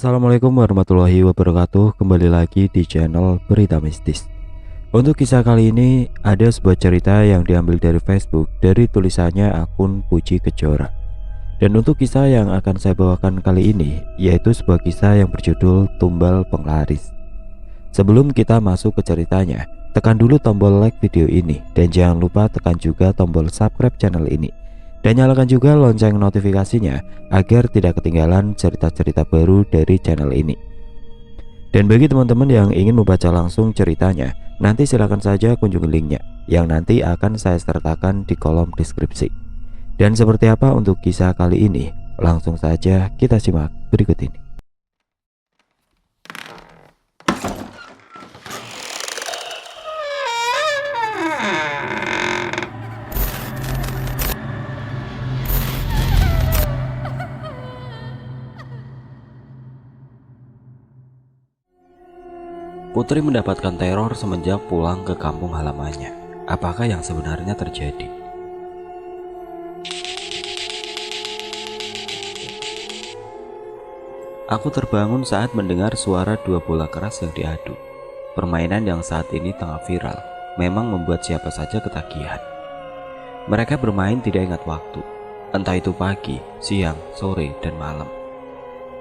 Assalamualaikum warahmatullahi wabarakatuh. Kembali lagi di channel Berita Mistis. Untuk kisah kali ini ada sebuah cerita yang diambil dari Facebook dari tulisannya akun Puji Kejora. Dan untuk kisah yang akan saya bawakan kali ini yaitu sebuah kisah yang berjudul Tumbal Penglaris. Sebelum kita masuk ke ceritanya, tekan dulu tombol like video ini dan jangan lupa tekan juga tombol subscribe channel ini. Dan nyalakan juga lonceng notifikasinya agar tidak ketinggalan cerita-cerita baru dari channel ini. Dan bagi teman-teman yang ingin membaca langsung ceritanya, nanti silakan saja kunjungi linknya yang nanti akan saya sertakan di kolom deskripsi. Dan seperti apa untuk kisah kali ini? Langsung saja kita simak berikut ini. Putri mendapatkan teror semenjak pulang ke kampung halamannya. Apakah yang sebenarnya terjadi? Aku terbangun saat mendengar suara dua bola keras yang diadu. Permainan yang saat ini tengah viral memang membuat siapa saja ketagihan. Mereka bermain tidak ingat waktu, entah itu pagi, siang, sore, dan malam.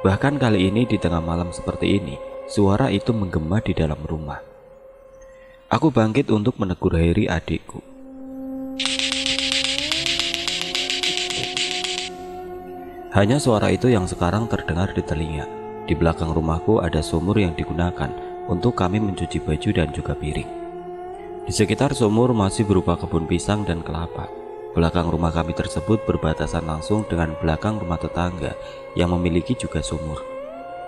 Bahkan kali ini di tengah malam seperti ini, suara itu menggema di dalam rumah. Aku bangkit untuk menegur Heri, adikku. Hanya suara itu yang sekarang terdengar di telinga. Di belakang rumahku ada sumur yang digunakan untuk kami mencuci baju dan juga piring. Di sekitar sumur masih berupa kebun pisang dan kelapa. Belakang rumah kami tersebut berbatasan langsung dengan belakang rumah tetangga yang memiliki juga sumur.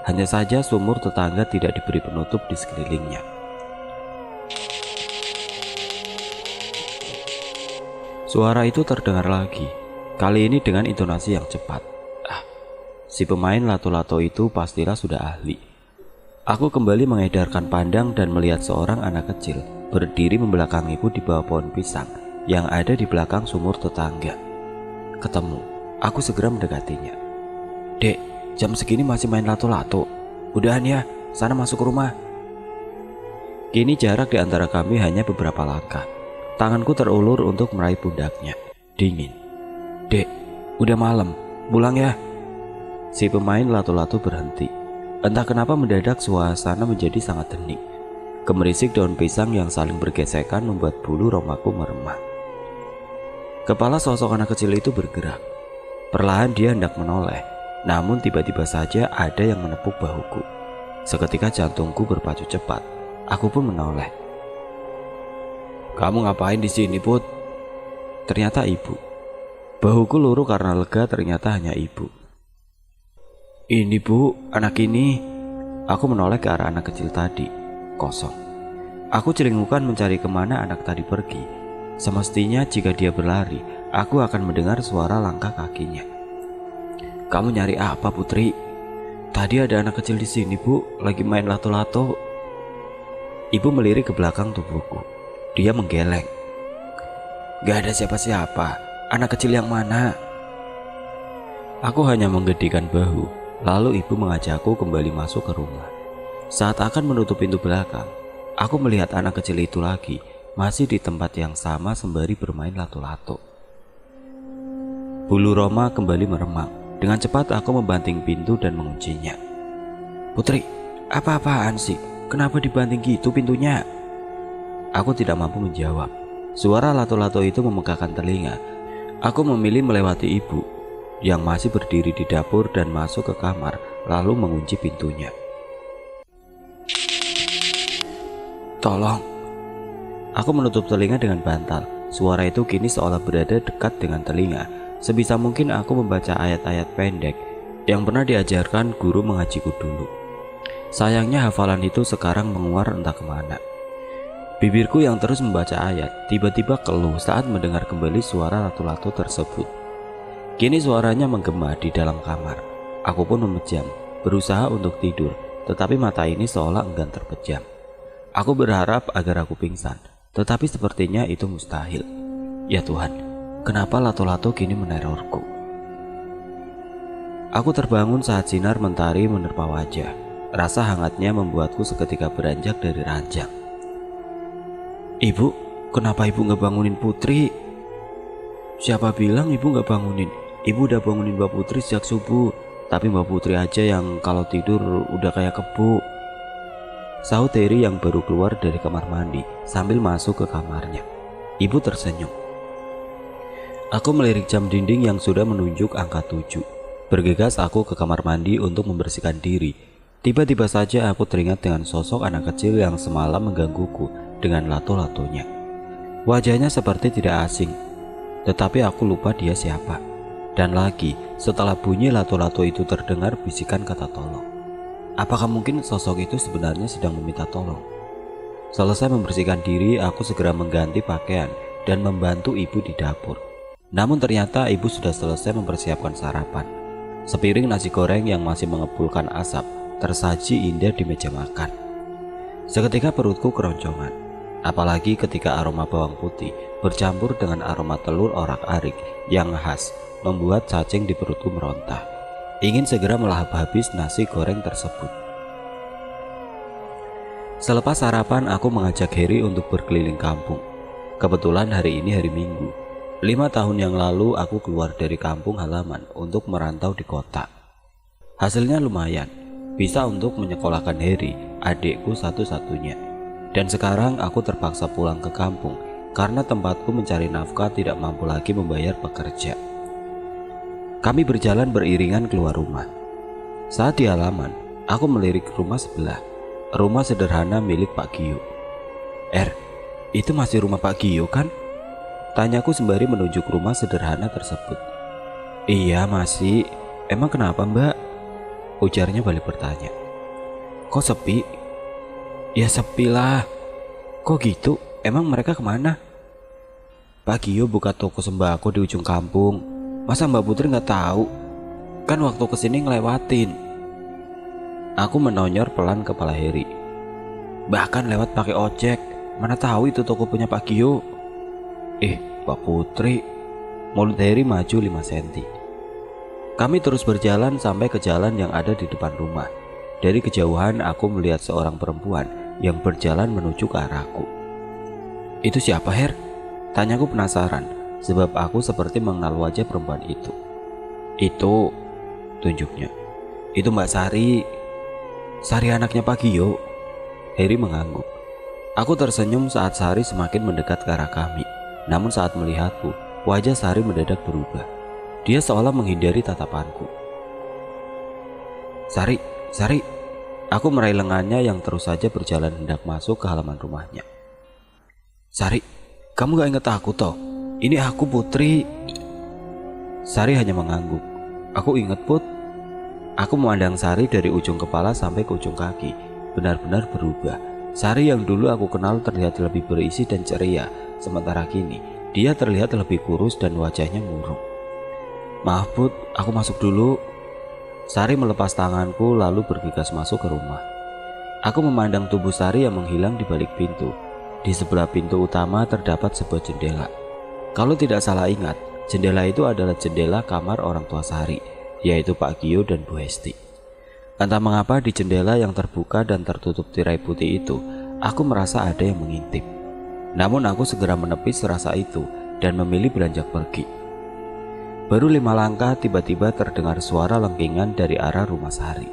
Hanya saja sumur tetangga tidak diberi penutup di sekelilingnya. Suara itu terdengar lagi, kali ini dengan intonasi yang cepat. Si pemain lato-lato itu pastilah sudah ahli. Aku kembali mengedarkan pandang dan melihat seorang anak kecil berdiri membelakangiku di bawah pohon pisang yang ada di belakang sumur tetangga. Ketemu, aku segera mendekatinya. "Dek, jam segini masih main lato-lato? Udahan ya, sana masuk ke rumah." Kini jarak di antara kami hanya beberapa langkah. Tanganku terulur untuk meraih pundaknya. Dingin. "Dek, udah malam, pulang ya." Si pemain lato-lato berhenti. Entah kenapa mendadak suasana menjadi sangat hening. Gemerisik daun pisang yang saling bergesekan membuat bulu romaku meremah. Kepala sosok anak kecil itu bergerak. Perlahan dia hendak menoleh. Namun tiba-tiba saja ada yang menepuk bahuku. Seketika jantungku berpacu cepat. Aku pun menoleh. "Kamu ngapain di sini, Put?" Ternyata ibu. Bahuku luruh karena lega ternyata hanya ibu. "Ini Bu, anak ini." Aku menoleh ke arah anak kecil tadi. Kosong. Aku celingukan mencari kemana anak tadi pergi. Semestinya jika dia berlari, aku akan mendengar suara langkah kakinya. "Kamu nyari apa, Putri?" "Tadi ada anak kecil di sini, Bu, lagi main lato-lato." Ibu melirik ke belakang tubuhku. Dia menggeleng. "Gak ada siapa-siapa. Anak kecil yang mana?" Aku hanya menggedikan bahu. Lalu ibu mengajakku kembali masuk ke rumah. Saat akan menutup pintu belakang, aku melihat anak kecil itu lagi masih di tempat yang sama sembari bermain lato-lato. Bulu Roma kembali meremang. Dengan cepat aku membanting pintu dan menguncinya. "Putri, apa-apaan sih? Kenapa dibanting gitu pintunya?" Aku tidak mampu menjawab. Suara lato-lato itu memegahkan telinga. Aku memilih melewati ibu yang masih berdiri di dapur dan masuk ke kamar, lalu mengunci pintunya. "Tolong." Aku menutup telinga dengan bantal. Suara itu kini seolah berada dekat dengan telinga. Sebisa mungkin aku membaca ayat-ayat pendek yang pernah diajarkan guru mengajiku dulu. Sayangnya hafalan itu sekarang menguar entah kemana. Bibirku yang terus membaca ayat tiba-tiba keluh saat mendengar kembali suara lato-lato tersebut. Kini suaranya menggema di dalam kamar. Aku pun memejam, berusaha untuk tidur, tetapi mata ini seolah enggan terpejam. Aku berharap agar aku pingsan, tetapi sepertinya itu mustahil. Ya Tuhan, kenapa lato-lato kini menerorku? Aku terbangun saat sinar mentari menerpa wajah. Rasa hangatnya membuatku seketika beranjak dari ranjang. "Ibu, kenapa ibu nggak bangunin Putri?" "Siapa bilang ibu nggak bangunin? Ibu udah bangunin Mbak Putri sejak subuh. Tapi Mbak Putri aja yang kalau tidur udah kayak kebo," sahut Heri yang baru keluar dari kamar mandi sambil masuk ke kamarnya. Ibu tersenyum. Aku melirik jam dinding yang sudah menunjuk angka 7. Bergegas aku ke kamar mandi untuk membersihkan diri. Tiba-tiba saja aku teringat dengan sosok anak kecil yang semalam menggangguku dengan lato-latonya. Wajahnya seperti tidak asing, tetapi aku lupa dia siapa. Dan lagi, setelah bunyi lato-lato itu terdengar bisikan kata tolong. Apakah mungkin sosok itu sebenarnya sedang meminta tolong? Selesai membersihkan diri, aku segera mengganti pakaian dan membantu ibu di dapur. Namun ternyata ibu sudah selesai mempersiapkan sarapan. Sepiring nasi goreng yang masih mengepulkan asap tersaji indah di meja makan. Seketika perutku keroncongan, apalagi ketika aroma bawang putih bercampur dengan aroma telur orak-arik yang khas membuat cacing di perutku merontah. Ingin segera melahap habis nasi goreng tersebut. Selepas sarapan, aku mengajak Heri untuk berkeliling kampung. Kebetulan hari ini hari Minggu. 5 tahun yang lalu aku keluar dari kampung halaman untuk merantau di kota. Hasilnya lumayan, bisa untuk menyekolahkan Heri, adikku satu-satunya. Dan sekarang aku terpaksa pulang ke kampung karena tempatku mencari nafkah tidak mampu lagi membayar pekerja. Kami berjalan beriringan keluar rumah. Saat di halaman, aku melirik rumah sebelah, rumah sederhana milik Pak Gio. Itu masih rumah Pak Gio kan?" tanyaku sembari menunjuk rumah sederhana tersebut. "Iya masih. Emang kenapa Mbak?" ujarnya balik bertanya. "Kok sepi?" "Ya sepi lah." "Kok gitu? Emang mereka kemana?" "Pak Gio buka toko sembako di ujung kampung. Masa Mbak Putri nggak tahu? Kan waktu kesini ngelewatin." Aku menonyor pelan kepala Heri. "Bahkan lewat pakai ojek. Mana tahu itu toko punya Pak Gio." Mbak Putri." Mulut Heri maju 5 cm. Kami terus berjalan sampai ke jalan yang ada di depan rumah. Dari kejauhan aku melihat seorang perempuan yang berjalan menuju ke arahku. "Itu siapa, Her?" tanyaku penasaran, sebab aku seperti mengenal wajah perempuan itu. "Itu," tunjuknya. "Itu Mbak Sari." "Sari anaknya Pak Gio?" Heri mengangguk. Aku tersenyum saat Sari semakin mendekat ke arah kami. Namun saat melihatku, wajah Sari mendadak berubah. Dia seolah menghindari tatapanku. Sari. Aku meraih lengannya yang terus saja berjalan hendak masuk ke halaman rumahnya. "Sari, kamu gak inget aku toh? Ini aku Putri." Sari hanya mengangguk. "Aku inget Put." Aku memandang Sari dari ujung kepala sampai ke ujung kaki. Benar-benar berubah. Sari yang dulu aku kenal terlihat lebih berisi dan ceria. Sementara kini, dia terlihat lebih kurus dan wajahnya murung. "Maaf Put, aku masuk dulu." Sari melepas tanganku lalu bergegas masuk ke rumah. Aku memandang tubuh Sari yang menghilang di balik pintu. Di sebelah pintu utama terdapat sebuah jendela. Kalau tidak salah ingat, jendela itu adalah jendela kamar orang tua Sari, yaitu Pak Gio dan Bu Hesti. Entah mengapa di jendela yang terbuka dan tertutup tirai putih itu, aku merasa ada yang mengintip. Namun aku segera menepis rasa itu dan memilih beranjak pergi. Baru 5 langkah tiba-tiba terdengar suara lengkingan dari arah rumah Sari.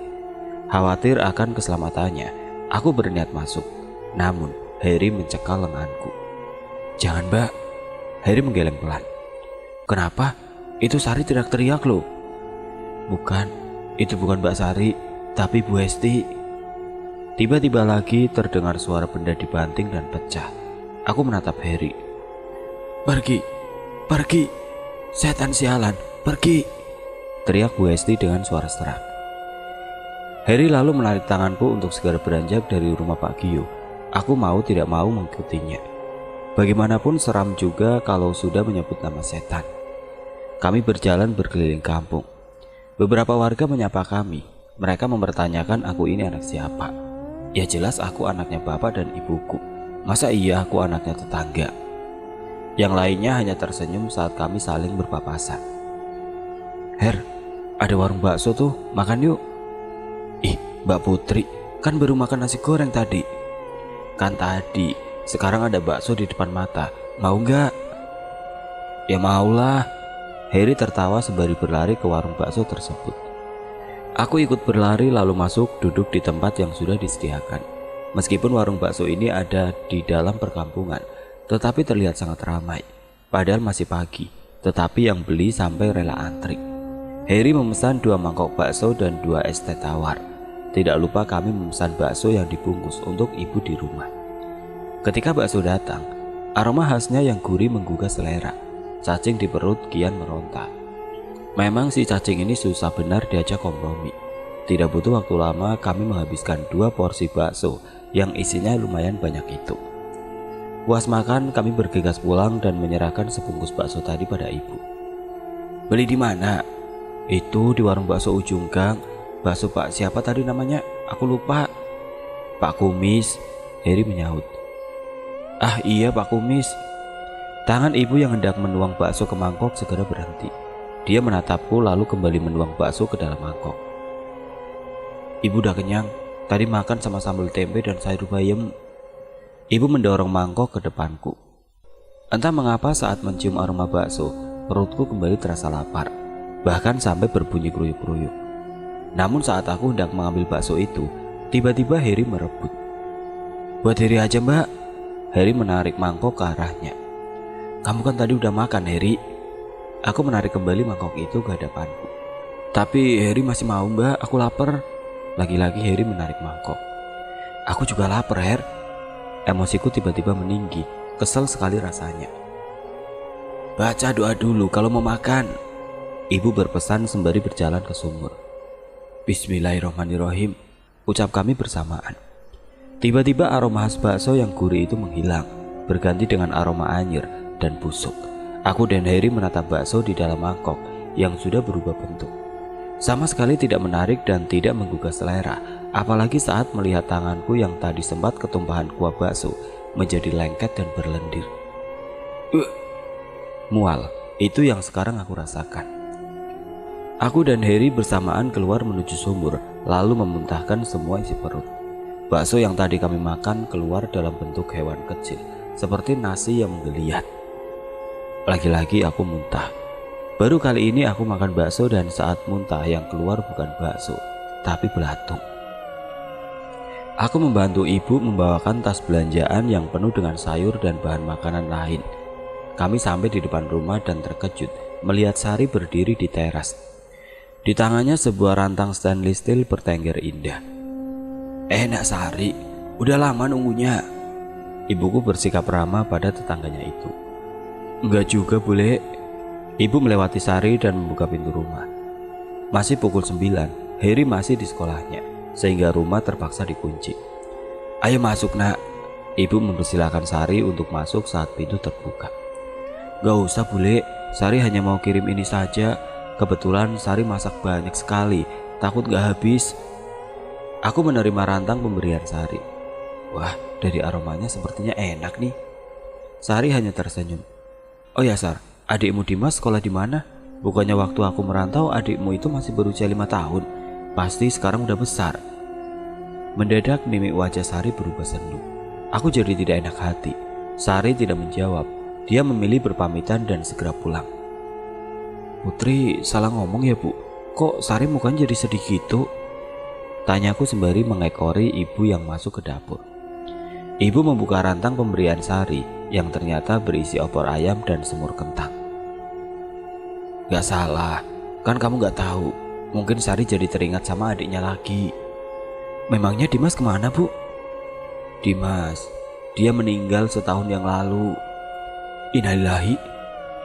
Khawatir akan keselamatannya, aku berniat masuk. Namun Heri mencekal lenganku. "Jangan Mbak." Heri menggeleng pelan. "Kenapa? Itu Sari teriak-teriak loh." "Bukan, itu bukan Mbak Sari, tapi Bu Hesti." Tiba-tiba lagi terdengar suara benda dibanting dan pecah. Aku menatap Heri. Pergi, setan sialan, pergi!" teriak Bu Hesti dengan suara serak. Heri lalu menarik tanganku untuk segera beranjak dari rumah Pak Gio. Aku mau tidak mau mengikutinya. Bagaimanapun seram juga kalau sudah menyebut nama setan. Kami berjalan berkeliling kampung. Beberapa warga menyapa kami. Mereka mempertanyakan aku ini anak siapa. Ya jelas aku anaknya bapak dan ibuku. Masa iya aku anaknya tetangga? Yang lainnya hanya tersenyum saat kami saling berpapasan. "Her, Ada warung bakso tuh, makan yuk. Ih, Mbak Putri, kan baru makan nasi goreng tadi. Kan tadi, sekarang ada bakso di depan mata. Mau nggak? Ya maulah. Heri tertawa sembari berlari ke warung bakso tersebut. Aku ikut berlari lalu masuk duduk di tempat yang sudah disediakan. Meskipun warung bakso ini ada di dalam perkampungan, tetapi terlihat sangat ramai. Padahal masih pagi, tetapi yang beli sampai rela antri. Heri memesan 2 mangkok bakso dan 2 es teh tawar. Tidak lupa kami memesan bakso yang dibungkus untuk ibu di rumah. Ketika bakso datang, aroma khasnya yang gurih menggugah selera. Cacing di perut kian meronta. Memang si cacing ini susah benar diajak kompromi. Tidak butuh waktu lama kami menghabiskan 2 porsi bakso yang isinya lumayan banyak itu. Puas makan, kami bergegas pulang dan menyerahkan sebungkus bakso tadi pada ibu. Beli di mana? Itu di warung bakso ujung gang. Bakso Pak siapa tadi namanya? Aku lupa. Pak Kumis, Heri menyahut. Ah iya Pak Kumis. Tangan ibu yang hendak menuang bakso ke mangkok segera berhenti. Dia menatapku lalu kembali menuang bakso ke dalam mangkok. Ibu udah kenyang. Tadi makan sama sambal tempe dan sayur bayam. Ibu mendorong mangkok ke depanku. Entah mengapa saat mencium aroma bakso, perutku kembali terasa lapar. Bahkan sampai berbunyi kruyuk-kruyuk. Namun saat aku hendak mengambil bakso itu, tiba-tiba Heri merebut. Buat Heri aja mbak. Heri menarik mangkok ke arahnya. Kamu kan tadi udah makan Heri. Aku menarik kembali mangkok itu ke hadapanku. Tapi Heri masih mau mbak, aku lapar. Lagi-lagi Heri menarik mangkok. Aku juga lapar Her. Emosiku tiba-tiba meninggi, kesal sekali rasanya. Baca doa dulu kalau mau makan. Ibu berpesan sembari berjalan ke sumur. Bismillahirrahmanirrahim, ucap kami bersamaan. Tiba-tiba aroma khas bakso yang gurih itu menghilang, berganti dengan aroma anyir dan busuk. Aku dan Heri menatap bakso di dalam mangkok yang sudah berubah bentuk. Sama sekali tidak menarik dan tidak menggugah selera, apalagi saat melihat tanganku yang tadi sempat ketumpahan kuah bakso menjadi lengket dan berlendir. Mual, itu yang sekarang aku rasakan. Aku dan Heri bersamaan keluar menuju sumur, lalu memuntahkan semua isi perut. Bakso yang tadi kami makan keluar dalam bentuk hewan kecil, seperti nasi yang menggeliat. Lagi-lagi aku muntah. Baru kali ini aku makan bakso dan saat muntah yang keluar bukan bakso, tapi belatung. Aku membantu ibu membawakan tas belanjaan yang penuh dengan sayur dan bahan makanan lain. Kami sampai di depan rumah dan terkejut melihat Sari berdiri di teras. Di tangannya sebuah rantang stainless steel bertengger indah. Nak Sari, udah lama nunggunya. Ibuku bersikap ramah pada tetangganya itu. Enggak juga bule. Ibu melewati Sari dan membuka pintu rumah. Masih pukul 9, Heri masih di sekolahnya, sehingga rumah terpaksa dikunci. Ayo masuk nak. Ibu mempersilahkan Sari untuk masuk saat pintu terbuka. Gak usah bule, Sari hanya mau kirim ini saja. Kebetulan Sari masak banyak sekali, takut gak habis. Aku menerima rantang pemberian Sari. Wah, dari aromanya sepertinya enak nih. Sari hanya tersenyum. Oh ya Sar, adikmu Dimas sekolah di mana? Bukannya waktu aku merantau adikmu itu masih berusia 5 tahun. Pasti sekarang udah besar. Mendadak mimik wajah Sari berubah sendu. Aku jadi tidak enak hati. Sari tidak menjawab. Dia memilih berpamitan dan segera pulang. Putri salah ngomong ya bu, kok Sari mukanya jadi sedih gitu? Tanyaku sembari mengekori ibu yang masuk ke dapur. Ibu membuka rantang pemberian Sari yang ternyata berisi opor ayam dan semur kentang. Gak salah, kan kamu gak tahu. Mungkin Sari jadi teringat sama adiknya lagi. Memangnya Dimas kemana bu? Dimas, dia meninggal setahun yang lalu. Innalillahi,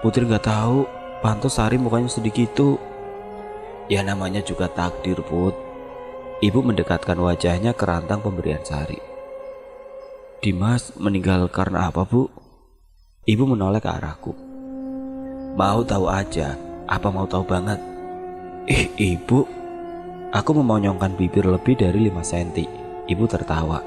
Putri gak tahu. Pantas Sari mukanya sedih gitu. Ya namanya juga takdir Put. Ibu mendekatkan wajahnya ke rantang pemberian Sari. Dimas meninggal karena apa bu? Ibu menoleh ke arahku. Mau tahu aja, apa mau tahu banget? Ibu. Aku memonyongkan bibir lebih dari 5 cm. Ibu tertawa.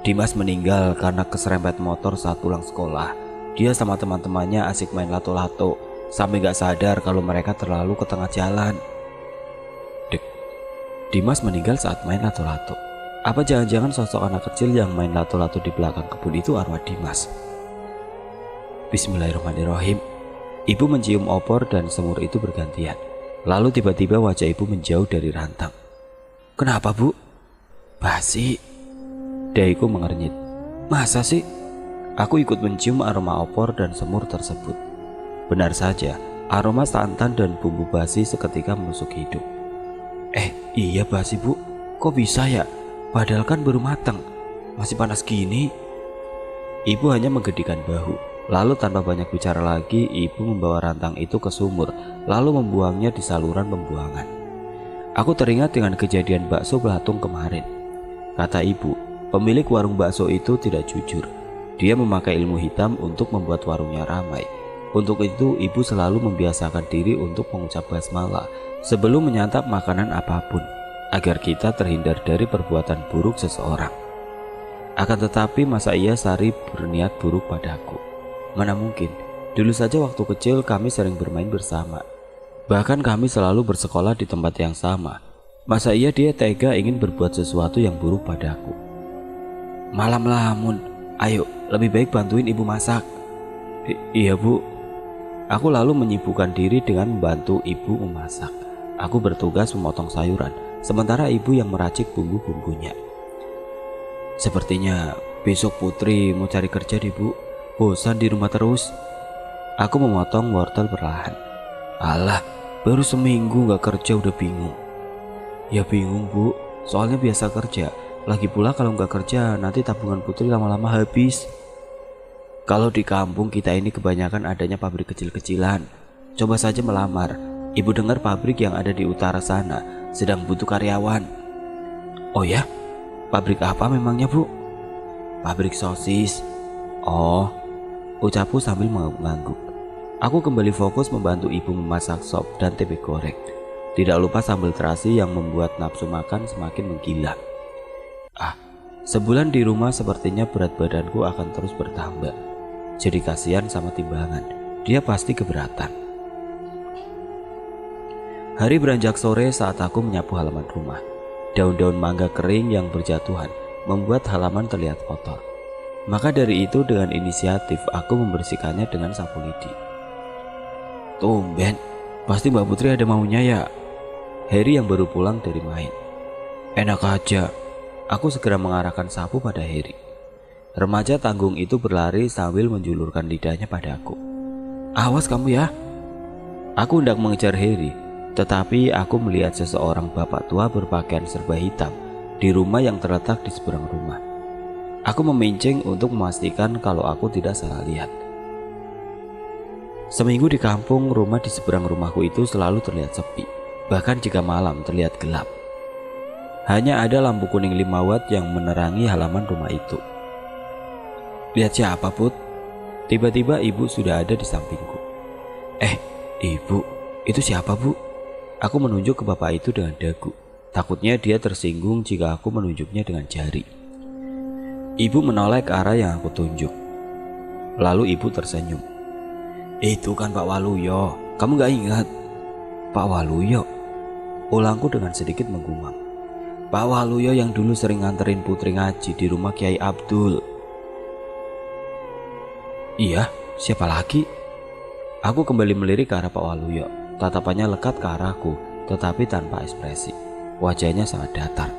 Dimas meninggal karena keserempet motor saat pulang sekolah. Dia sama teman-temannya asik main lato-lato sampai gak sadar kalau mereka terlalu ke tengah jalan. Dek, Dimas meninggal saat main lato-lato. Apa jangan-jangan sosok anak kecil yang main lato-lato di belakang kebun itu arwah Dimas? Bismillahirrahmanirrahim. Ibu mencium opor dan semur itu bergantian. Lalu tiba-tiba wajah ibu menjauh dari rantang. Kenapa, Bu? Basi. Dahiku mengernyit. Masa sih? Aku ikut mencium aroma opor dan semur tersebut. Benar saja, aroma santan dan bumbu basi seketika menusuk hidung. Iya basi, Bu. Kok bisa ya? Padahal kan baru matang. Masih panas gini. Ibu hanya menggedikan bahu. Lalu tanpa banyak bicara lagi, ibu membawa rantang itu ke sumur, lalu membuangnya di saluran pembuangan. Aku teringat dengan kejadian bakso belatung kemarin. Kata ibu, pemilik warung bakso itu tidak jujur. Dia memakai ilmu hitam untuk membuat warungnya ramai. Untuk itu, ibu selalu membiasakan diri untuk mengucap basmalah sebelum menyantap makanan apapun, agar kita terhindar dari perbuatan buruk seseorang. Akan tetapi masa ia Sari berniat buruk padaku? Mana mungkin. Dulu saja waktu kecil kami sering bermain bersama. Bahkan kami selalu bersekolah di tempat yang sama. Masa iya dia tega ingin berbuat sesuatu yang buruk padaku? Malam lamun, ayo lebih baik bantuin ibu masak. Iya, Bu. Aku lalu menyibukkan diri dengan membantu ibu memasak. Aku bertugas memotong sayuran, sementara ibu yang meracik bumbu-bumbunya. Sepertinya besok Putri mau cari kerja deh, Bu. Bosan di rumah terus. Aku memotong wortel perlahan. Alah, baru seminggu gak kerja udah bingung. Ya bingung, Bu, soalnya biasa kerja. Lagi pula kalau gak kerja nanti tabungan Putri lama-lama habis. Kalau di kampung kita ini kebanyakan adanya pabrik kecil-kecilan. Coba saja melamar. Ibu dengar pabrik yang ada di utara sana sedang butuh karyawan. Oh ya? Pabrik apa memangnya, Bu? Pabrik sosis. Oh, ucapku sambil mengangguk. Aku kembali fokus membantu ibu memasak sop dan tempe goreng. Tidak lupa sambal terasi yang membuat nafsu makan semakin menggila. Sebulan di rumah sepertinya berat badanku akan terus bertambah. Jadi kasihan sama timbangan. Dia pasti keberatan. Hari beranjak sore saat aku menyapu halaman rumah. Daun-daun mangga kering yang berjatuhan membuat halaman terlihat kotor. Maka dari itu dengan inisiatif aku membersihkannya dengan sapu lidi. Tumben, pasti Mbak Putri ada maunya ya. Heri yang baru pulang dari main. Enak aja. Aku segera mengarahkan sapu pada Heri. Remaja tanggung itu berlari sambil menjulurkan lidahnya padaku. Awas kamu ya. Aku hendak mengejar Heri, tetapi aku melihat seseorang bapak tua berpakaian serba hitam di rumah yang terletak di seberang rumah. Aku memincing untuk memastikan kalau aku tidak salah lihat. Seminggu di kampung, rumah di seberang rumahku itu selalu terlihat sepi. Bahkan jika malam terlihat gelap. Hanya ada lampu kuning 5 watt yang menerangi halaman rumah itu. Lihat siapa, Put? Tiba-tiba ibu sudah ada di sampingku. Ibu, itu siapa, Bu? Aku menunjuk ke bapak itu dengan dagu. Takutnya dia tersinggung jika aku menunjuknya dengan jari. Ibu menoleh ke arah yang aku tunjuk. Lalu ibu tersenyum. Itu kan Pak Waluyo. Kamu gak ingat? Pak Waluyo? Ulangku dengan sedikit menggumam. Pak Waluyo yang dulu sering nganterin Putri ngaji di rumah Kiai Abdul. Iya, siapa lagi? Aku kembali melirik ke arah Pak Waluyo. Tatapannya lekat ke arahku, tetapi tanpa ekspresi. Wajahnya sangat datar.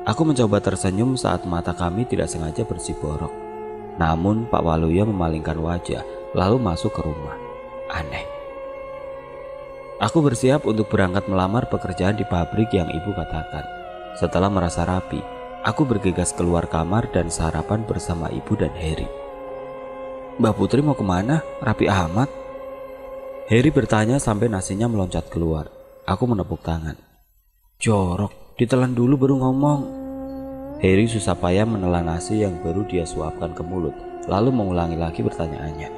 Aku mencoba tersenyum saat mata kami tidak sengaja bersiborok. Namun Pak Waluyo memalingkan wajah, lalu masuk ke rumah. Aneh. Aku bersiap untuk berangkat melamar pekerjaan di pabrik yang ibu katakan. Setelah merasa rapi, aku bergegas keluar kamar dan sarapan bersama ibu dan Heri. Mbak Putri mau kemana? Rapi amat. Heri bertanya sampai nasinya meloncat keluar. Aku menepuk tangan. Jorok, ditelan dulu baru ngomong. Heri susah payah menelan nasi yang baru dia suapkan ke mulut, lalu mengulangi lagi pertanyaannya.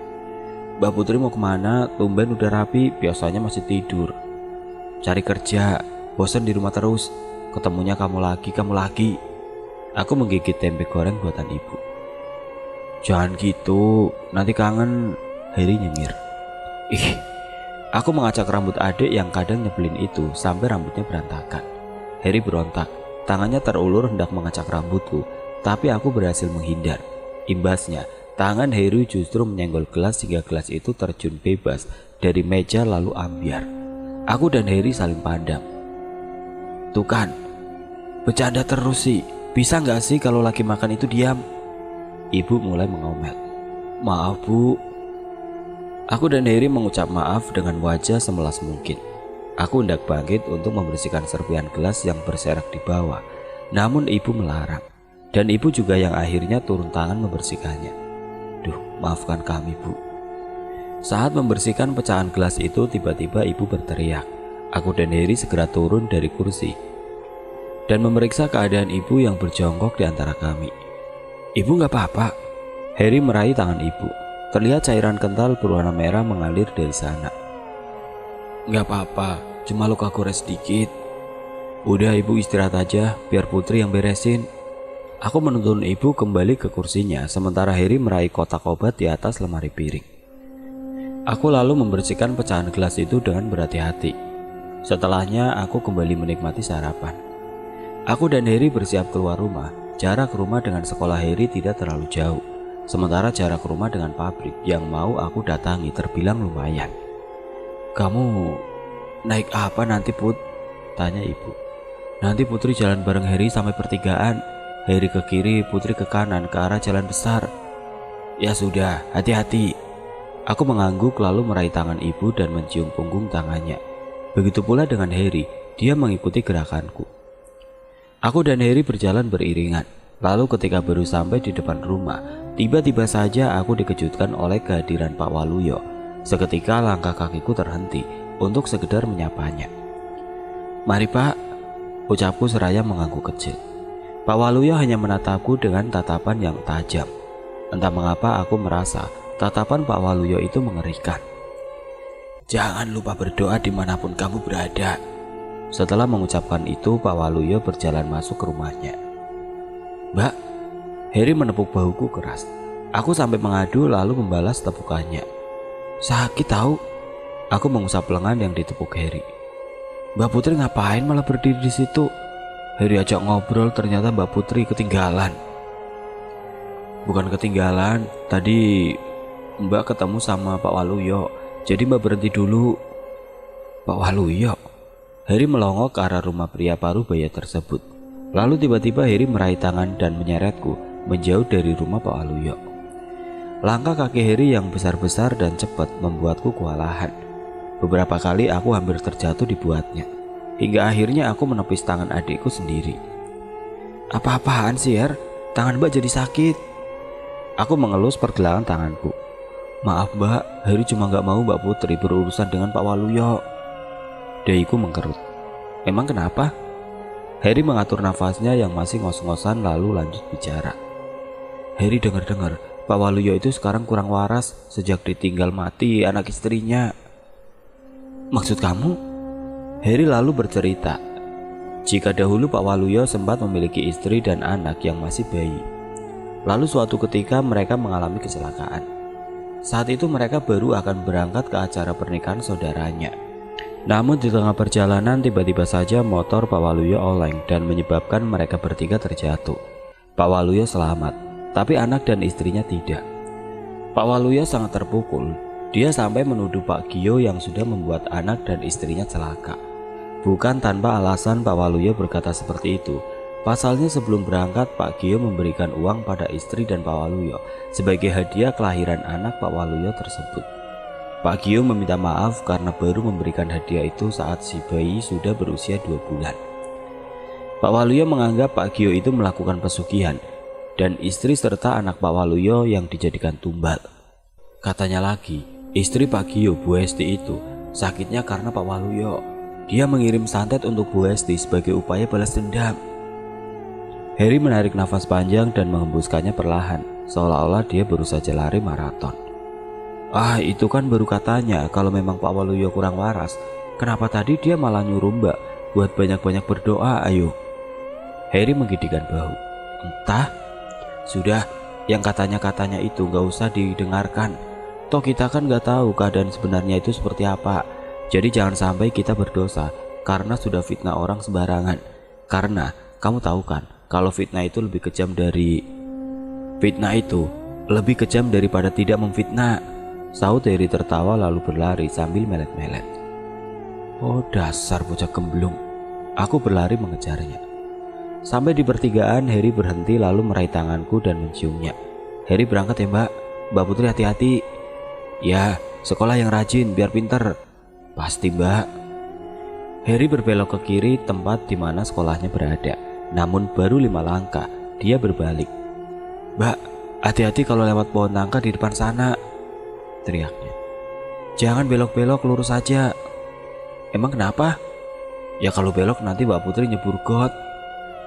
Mbak Putri mau kemana? Tumben udah rapi, biasanya masih tidur. Cari kerja, bosan di rumah terus. Ketemunya kamu lagi. Aku menggigit tempe goreng buatan ibu. Jangan gitu, nanti kangen. Heri nyengir. Aku mengacak rambut adik yang kadang nyebelin itu sampai rambutnya berantakan. Harry berontak, tangannya terulur hendak mengacak rambutku, tapi aku berhasil menghindar. Imbasnya, tangan Harry justru menyenggol gelas hingga gelas itu terjun bebas dari meja lalu ambyar. Aku dan Harry saling pandang. Tuh kan, bercanda terus sih. Bisa nggak sih kalau lagi makan itu diam? Ibu mulai mengomel. Maaf bu. Aku dan Harry mengucap maaf dengan wajah semelas mungkin. Aku hendak bangkit untuk membersihkan serpihan gelas yang berserak di bawah. Namun ibu melarang. Dan ibu juga yang akhirnya turun tangan membersihkannya. Duh, maafkan kami bu. Saat membersihkan pecahan gelas itu, tiba-tiba ibu berteriak. Aku dan Harry segera turun dari kursi dan memeriksa keadaan ibu yang berjongkok di antara kami. Ibu gak apa-apa. Harry meraih tangan ibu. Terlihat cairan kental berwarna merah mengalir dari sana. Gak apa-apa, cuma luka gores sedikit. Udah ibu istirahat aja, biar Putri yang beresin. Aku menuntun ibu kembali ke kursinya, sementara Harry meraih kotak obat di atas lemari piring. Aku lalu membersihkan pecahan gelas itu dengan berhati-hati. Setelahnya aku kembali menikmati sarapan. Aku dan Harry bersiap keluar rumah. Jarak rumah dengan sekolah Harry tidak terlalu jauh, sementara jarak rumah dengan pabrik yang mau aku datangi terbilang lumayan. Kamu naik apa nanti Put? Tanya ibu. Nanti Putri jalan bareng Harry sampai pertigaan. Harry ke kiri, Putri ke kanan ke arah jalan besar. Ya sudah, hati-hati. Aku mengangguk lalu meraih tangan ibu dan mencium punggung tangannya. Begitu pula dengan Harry, dia mengikuti gerakanku. Aku dan Harry berjalan beriringan. Lalu ketika baru sampai di depan rumah, tiba-tiba saja aku dikejutkan oleh kehadiran Pak Waluyo. Seketika langkah kakiku terhenti untuk sekedar menyapanya. Mari Pak, ucapku seraya mengangguk kecil. Pak Waluyo hanya menatapku dengan tatapan yang tajam. Entah mengapa aku merasa tatapan Pak Waluyo itu mengerikan. Jangan lupa berdoa dimanapun kamu berada. Setelah mengucapkan itu, Pak Waluyo berjalan masuk ke rumahnya. Mbak, Harry menepuk bahuku keras. Aku sampai mengadu lalu membalas tepukannya. Sakit tahu? Aku mengusap lengan yang ditepuk Harry. Mbak Putri ngapain malah berdiri di situ? Harry ajak ngobrol, ternyata Mbak Putri ketinggalan. Bukan ketinggalan, tadi Mbak ketemu sama Pak Waluyo, jadi Mbak berhenti dulu. Pak Waluyo? Harry melongok ke arah rumah pria paruh baya tersebut. Lalu tiba-tiba Harry meraih tangan dan menyeretku menjauh dari rumah Pak Waluyo. Langkah kaki Harry yang besar-besar dan cepat membuatku kewalahan. Beberapa kali aku hampir terjatuh dibuatnya, hingga akhirnya aku menepis tangan adikku sendiri. Apa-apaan sih Her? Tangan Mbak jadi sakit. Aku mengelus pergelangan tanganku. Maaf Mbak, Harry cuma gak mau Mbak Putri berurusan dengan Pak Waluyo. Dahiku mengkerut. Emang kenapa? Harry mengatur nafasnya yang masih ngos-ngosan lalu lanjut bicara. Harry dengar-dengar Pak Waluyo itu sekarang kurang waras sejak ditinggal mati anak istrinya. Maksud kamu? Harry lalu bercerita, jika dahulu Pak Waluyo sempat memiliki istri dan anak yang masih bayi. Lalu suatu ketika mereka mengalami kecelakaan. Saat itu mereka baru akan berangkat ke acara pernikahan saudaranya. Namun di tengah perjalanan tiba-tiba saja motor Pak Waluyo oleng dan menyebabkan mereka bertiga terjatuh. Pak Waluyo selamat, tapi anak dan istrinya tidak. Pak Waluyo sangat terpukul. Dia sampai menuduh Pak Gio yang sudah membuat anak dan istrinya celaka. Bukan tanpa alasan Pak Waluyo berkata seperti itu. Pasalnya sebelum berangkat Pak Gio memberikan uang pada istri dan Pak Waluyo sebagai hadiah kelahiran anak Pak Waluyo tersebut. Pak Gio meminta maaf karena baru memberikan hadiah itu saat si bayi sudah berusia 2 bulan. Pak Waluyo menganggap Pak Gio itu melakukan pesugihan dan istri serta anak Pak Waluyo yang dijadikan tumbal. Katanya lagi, istri Pak Gio, Bu Hesti itu sakitnya karena Pak Waluyo. Dia mengirim santet untuk Bu Hesti sebagai upaya balas dendam. Harry menarik nafas panjang dan mengembuskannya perlahan, seolah-olah dia baru saja lari maraton. Ah, itu kan baru katanya kalau memang Pak Waluyo kurang waras. Kenapa tadi dia malah nyuruh Mbak buat banyak-banyak berdoa, ayo? Harry menggigitkan bahu. Entah. Sudah, yang katanya-katanya itu gak usah didengarkan. Toh kita kan gak tahu keadaan sebenarnya itu seperti apa. Jadi jangan sampai kita berdosa karena sudah fitnah orang sembarangan. Karena kamu tahu kan, kalau fitnah itu lebih kejam daripada tidak memfitnah. Sahut Harry tertawa lalu berlari sambil melet-melet. Oh dasar bocah gemblung. Aku berlari mengejarnya. Sampai di pertigaan, Harry berhenti lalu meraih tanganku dan menciumnya. Harry, berangkat ya mbak. Mbak Putri hati-hati. Ya, sekolah yang rajin biar pinter. Pasti mbak. Harry berbelok ke kiri tempat di mana sekolahnya berada. Namun baru 5 langkah, dia berbalik. Mbak, hati-hati kalau lewat pohon nangka di depan sana, teriaknya. Jangan belok-belok, lurus saja. Emang kenapa? Ya kalau belok nanti Mbak Putri nyebur got.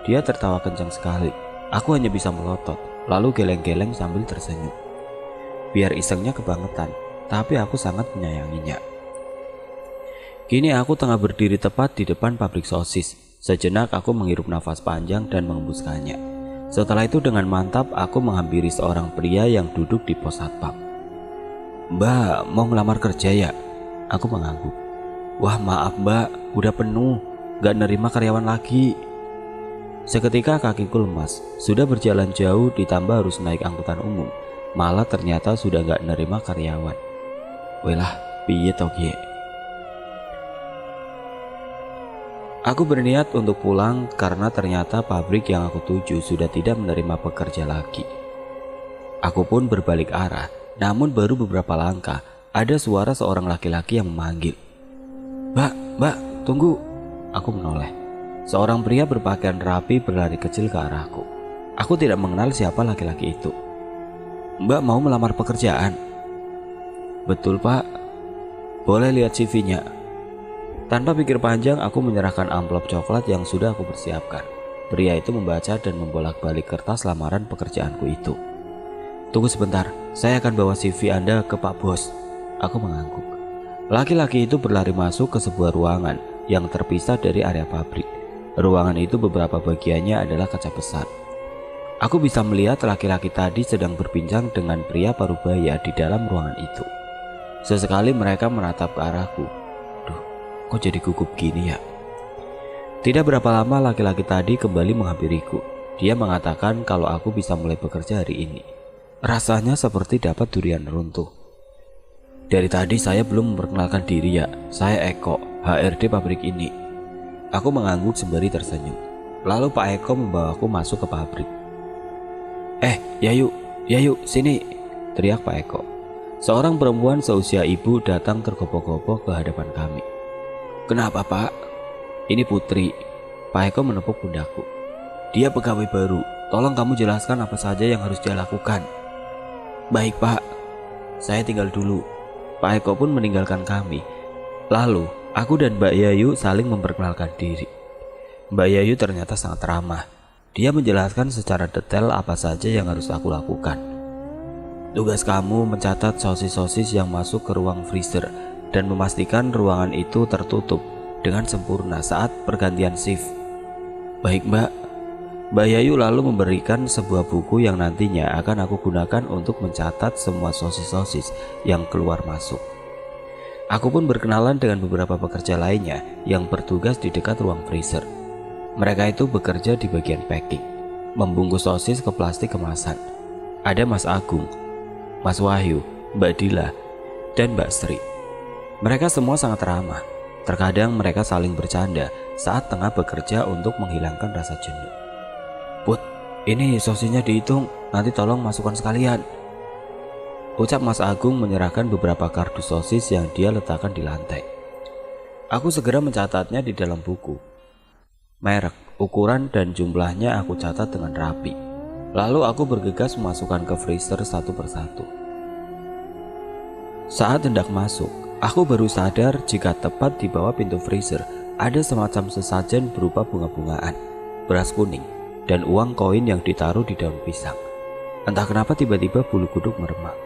Dia tertawa kencang sekali. Aku hanya bisa melotot, lalu geleng-geleng sambil tersenyum. Biar isengnya kebangetan, tapi aku sangat menyayanginya. Kini aku tengah berdiri tepat di depan pabrik sosis. Sejenak aku menghirup nafas panjang dan mengembuskannya. Setelah itu dengan mantap aku menghampiri seorang pria yang duduk di pos satpam. Mbak, mau ngelamar kerja ya? Aku mengangguk. Wah maaf mbak, udah penuh, gak nerima karyawan lagi. Seketika kakiku lemas, sudah berjalan jauh ditambah harus naik angkutan umum. Malah ternyata sudah gak nerima karyawan. Welah, piye toh gie. Aku berniat untuk pulang karena ternyata pabrik yang aku tuju sudah tidak menerima pekerja lagi. Aku pun berbalik arah, namun baru beberapa langkah ada suara seorang laki-laki yang memanggil. Mbak, tunggu. Aku menoleh. Seorang pria berpakaian rapi berlari kecil ke arahku. Aku tidak mengenal siapa laki-laki itu. Mbak mau melamar pekerjaan? Betul pak. Boleh lihat CV-nya? Tanpa pikir panjang aku menyerahkan amplop coklat yang sudah aku persiapkan. Pria itu membaca dan membolak-balik kertas lamaran pekerjaanku itu. Tunggu sebentar, saya akan bawa CV Anda ke Pak Bos. Aku mengangguk. Laki-laki itu berlari masuk ke sebuah ruangan yang terpisah dari area pabrik. Ruangan itu beberapa bagiannya adalah kaca besar. Aku bisa melihat laki-laki tadi sedang berbincang dengan pria parubaya di dalam ruangan itu. Sesekali mereka menatap ke arahku. Duh, kok jadi gugup gini ya? Tidak berapa lama laki-laki tadi kembali menghampiriku. Dia mengatakan kalau aku bisa mulai bekerja hari ini. Rasanya seperti dapat durian runtuh. Dari tadi saya belum memperkenalkan diri ya. Saya Eko, HRD pabrik ini. Aku mengangguk sembari tersenyum. Lalu Pak Eko membawaku masuk ke pabrik. Ya yuk, sini, teriak Pak Eko. Seorang perempuan seusia ibu datang tergopoh-gopoh ke hadapan kami. Kenapa pak? Ini Putri. Pak Eko menepuk pundakku. Dia pegawai baru, tolong kamu jelaskan apa saja yang harus dia lakukan. Baik pak, saya tinggal dulu. Pak Eko pun meninggalkan kami. Lalu aku dan Mbak Yayu saling memperkenalkan diri. Mbak Yayu ternyata sangat ramah. Dia menjelaskan secara detail apa saja yang harus aku lakukan. Tugas kamu mencatat sosis-sosis yang masuk ke ruang freezer dan memastikan ruangan itu tertutup dengan sempurna saat pergantian shift. Baik mbak. Mbak Yayu lalu memberikan sebuah buku yang nantinya akan aku gunakan untuk mencatat semua sosis-sosis yang keluar masuk. Aku pun berkenalan dengan beberapa pekerja lainnya yang bertugas di dekat ruang freezer. Mereka itu bekerja di bagian packing, membungkus sosis ke plastik kemasan. Ada Mas Agung, Mas Wahyu, Mbak Dila, dan Mbak Sri. Mereka semua sangat ramah. Terkadang mereka saling bercanda saat tengah bekerja untuk menghilangkan rasa jenuh. Put, ini sosisnya dihitung, nanti tolong masukkan sekalian, ucap Mas Agung menyerahkan beberapa kardus sosis yang dia letakkan di lantai. Aku segera mencatatnya di dalam buku. Merek, ukuran, dan jumlahnya aku catat dengan rapi. Lalu aku bergegas memasukkan ke freezer satu persatu. Saat hendak masuk, aku baru sadar jika tepat di bawah pintu freezer ada semacam sesajen berupa bunga-bungaan, beras kuning, dan uang koin yang ditaruh di daun pisang. Entah kenapa tiba-tiba bulu kuduk meremang.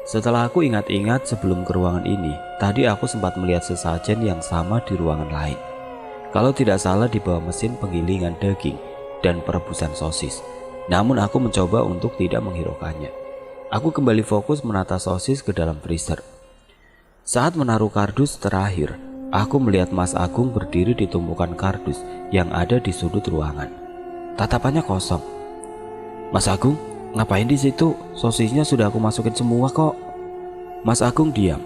Setelah aku ingat-ingat sebelum ke ruangan ini, tadi aku sempat melihat sesajen yang sama di ruangan lain. Kalau tidak salah di bawah mesin penggilingan daging dan perebusan sosis. Namun aku mencoba untuk tidak menghiraukannya. Aku kembali fokus menata sosis ke dalam freezer. Saat menaruh kardus terakhir, aku melihat Mas Agung berdiri di tumpukan kardus yang ada di sudut ruangan. Tatapannya kosong. "Mas Agung, ngapain di situ? Sosisnya sudah aku masukin semua kok." Mas Agung diam.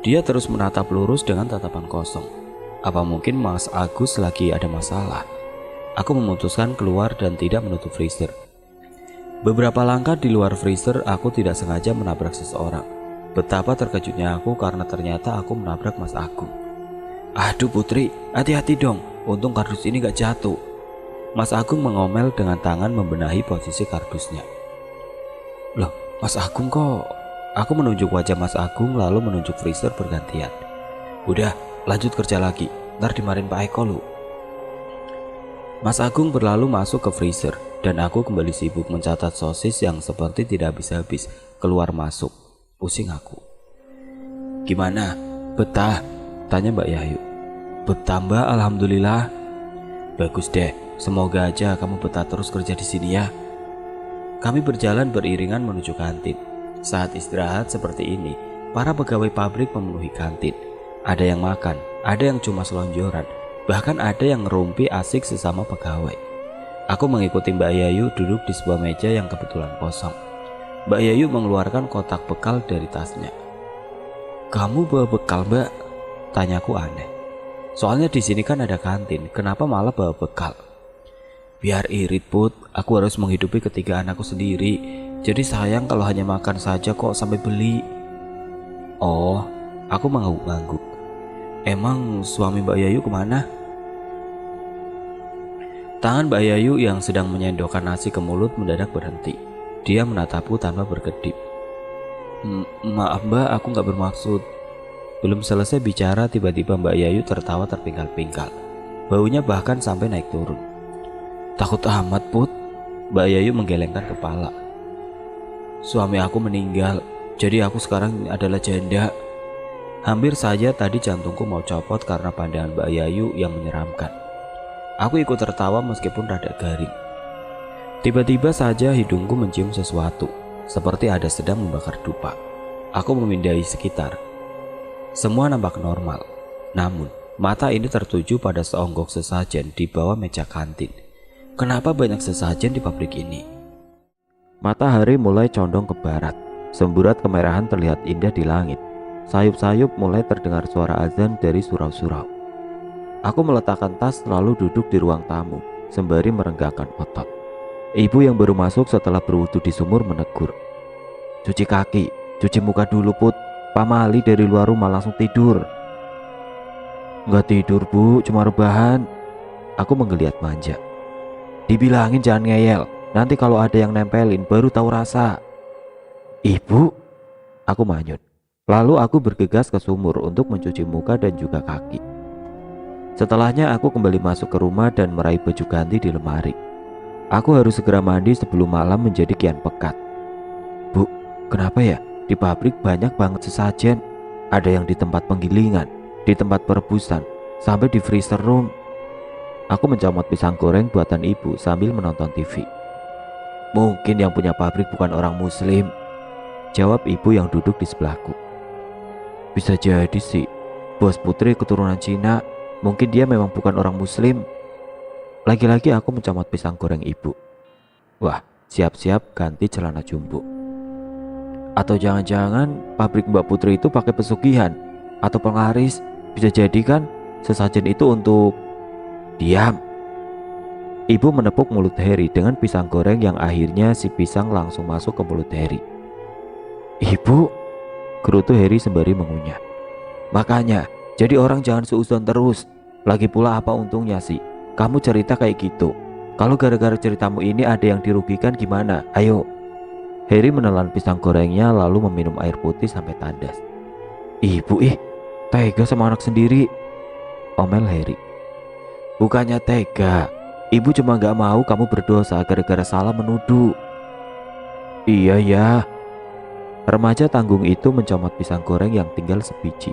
Dia terus menatap lurus dengan tatapan kosong. Apa mungkin Mas Agus lagi ada masalah? Aku memutuskan keluar dan tidak menutup freezer. Beberapa langkah di luar freezer, aku tidak sengaja menabrak seseorang. Betapa terkejutnya aku karena ternyata aku menabrak Mas Agung. "Aduh Putri, hati-hati dong, untung kardus ini gak jatuh." Mas Agung mengomel dengan tangan membenahi posisi kardusnya. "Loh, Mas Agung kok?" Aku menunjuk wajah Mas Agung lalu menunjuk freezer bergantian. "Udah, lanjut kerja lagi, ntar dimarahin Pak Eko lu." Mas Agung berlalu masuk ke freezer dan aku kembali sibuk mencatat sosis yang seperti tidak habis-habis keluar masuk. Pusing aku. "Gimana? Betah?" tanya Mbak Yayu. "Betah Mbak, alhamdulillah." "Bagus deh, semoga aja kamu betah terus kerja di sini ya." Kami berjalan beriringan menuju kantin. Saat istirahat seperti ini, para pegawai pabrik memenuhi kantin. Ada yang makan, ada yang cuma selonjoran, bahkan ada yang ngerumpi asik sesama pegawai. Aku mengikuti Mbak Yayu duduk di sebuah meja yang kebetulan kosong. Mbak Yayu mengeluarkan kotak bekal dari tasnya. "Kamu bawa bekal, Mbak?" tanyaku aneh. Soalnya di sini kan ada kantin, kenapa malah bawa bekal? "Biar irit Put, aku harus menghidupi ketiga anakku sendiri. Jadi sayang kalau hanya makan saja kok sampai beli." "Oh," aku mengangguk-angguk. "Emang suami Mbak Yayu kemana?" Tangan Mbak Yayu yang sedang menyendokkan nasi ke mulut mendadak berhenti. Dia menatapku tanpa berkedip. Maaf Mbak, aku gak bermaksud." Belum selesai bicara tiba-tiba Mbak Yayu tertawa terpingkal-pingkal. Baunya bahkan sampai naik turun. "Takut amat Put." Mbak Yayu menggelengkan kepala. "Suami aku meninggal, jadi aku sekarang adalah janda." Hampir saja tadi jantungku mau copot karena pandangan Mbak Yayu yang menyeramkan. Aku ikut tertawa meskipun rada garing. Tiba-tiba saja hidungku mencium sesuatu, seperti ada sedang membakar dupa. Aku memindai sekitar. Semua nampak normal, namun mata ini tertuju pada seonggok sesajen di bawah meja kantin. Kenapa banyak sesajen di pabrik ini? Matahari mulai condong ke barat. Semburat kemerahan terlihat indah di langit. Sayup-sayup mulai terdengar suara azan dari surau-surau. Aku meletakkan tas lalu duduk di ruang tamu sembari merenggangkan otot. Ibu yang baru masuk setelah berwudu di sumur menegur. "Cuci kaki, cuci muka dulu Put. Pak Mali dari luar rumah langsung tidur." "Nggak tidur Bu, cuma rebahan." Aku menggeliat manja. "Dibilangin jangan ngeyel, nanti kalau ada yang nempelin baru tahu rasa." "Ibu," aku manyun. Lalu aku bergegas ke sumur untuk mencuci muka dan juga kaki. Setelahnya aku kembali masuk ke rumah dan meraih baju ganti di lemari. Aku harus segera mandi sebelum malam menjadi kian pekat. "Bu, kenapa ya? Di pabrik banyak banget sesajen. Ada yang di tempat penggilingan, di tempat perebusan, sampai di freezer room." Aku mencomot pisang goreng buatan ibu sambil menonton TV. "Mungkin yang punya pabrik bukan orang muslim," jawab ibu yang duduk di sebelahku. "Bisa jadi sih, bos Putri keturunan Cina. Mungkin dia memang bukan orang muslim." Lagi-lagi aku mencomot pisang goreng ibu. Wah, siap-siap ganti celana jumbo. Atau jangan-jangan pabrik Mbak Putri itu pakai pesugihan atau penglaris. Bisa jadi kan sesajen itu untuk... Diam. Ibu menepuk mulut Harry dengan pisang goreng yang akhirnya si pisang langsung masuk ke mulut Harry. "Ibu," gerutu Harry sembari mengunyah. "Makanya jadi orang jangan seuzon terus. Lagi pula apa untungnya sih kamu cerita kayak gitu? Kalau gara-gara ceritamu ini ada yang dirugikan gimana? Ayo." Harry menelan pisang gorengnya lalu meminum air putih sampai tandas. "Ibu tega sama anak sendiri," omel Harry. "Bukannya tega, ibu cuma gak mau kamu berdosa gara-gara salah menuduh." "Iya ya." Remaja tanggung itu mencomot pisang goreng yang tinggal sebiji.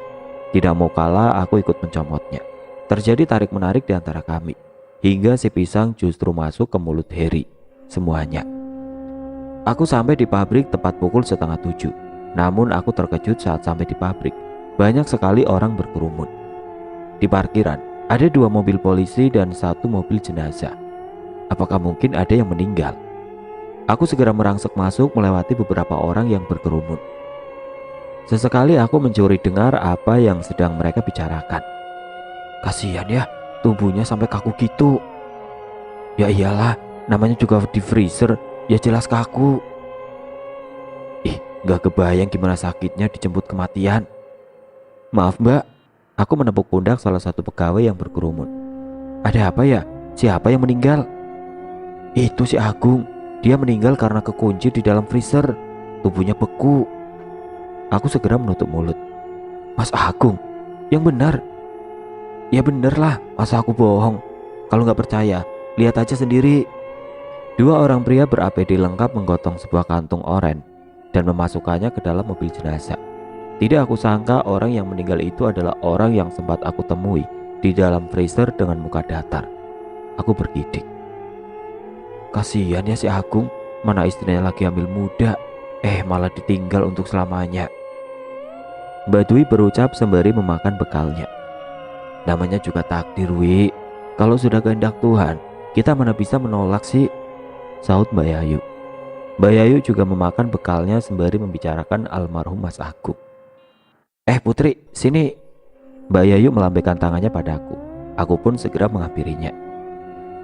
Tidak mau kalah aku ikut mencomotnya. Terjadi tarik-menarik di antara kami, hingga si pisang justru masuk ke mulut Harry semuanya. Aku sampai di pabrik tepat pukul 6:30. Namun aku terkejut saat sampai di pabrik. banyak sekali orang berkerumun. Di parkiran, ada 2 mobil polisi dan 1 mobil jenazah. Apakah mungkin ada yang meninggal? Aku segera merangsek masuk melewati beberapa orang yang berkerumun. Sesekali aku mencuri dengar apa yang sedang mereka bicarakan. Kasihan ya, tubuhnya sampai kaku gitu. Ya iyalah, namanya juga di freezer, ya jelas kaku. Ih, gak kebayang gimana sakitnya dijemput kematian. Maaf mbak, aku menepuk pundak salah satu pegawai yang berkerumun. Ada apa ya? Siapa yang meninggal? Itu si Agung. Dia meninggal karena kekunci di dalam freezer. Tubuhnya beku. Aku segera menutup mulut. Mas Agung? Yang benar? Ya bener lah, masa aku bohong? Kalau gak percaya, lihat aja sendiri. 2 orang pria ber-APD lengkap menggotong sebuah kantung oranye dan memasukkannya ke dalam mobil jenazah. Tidak aku sangka orang yang meninggal itu adalah orang yang sempat aku temui di dalam freezer dengan muka datar. Aku bergidik. Kasihan ya si Agung, mana istrinya lagi hamil muda, malah ditinggal untuk selamanya. Mbak Dwi berucap sembari memakan bekalnya. Namanya juga takdir Wi, kalau sudah kehendak Tuhan, kita mana bisa menolak sih, sahut Mbak Yayu. Mbak Yayu juga memakan bekalnya sembari membicarakan almarhum Mas Agung. Putri, sini. Mbak Yayu melambaikan tangannya padaku. Aku pun segera menghampirinya.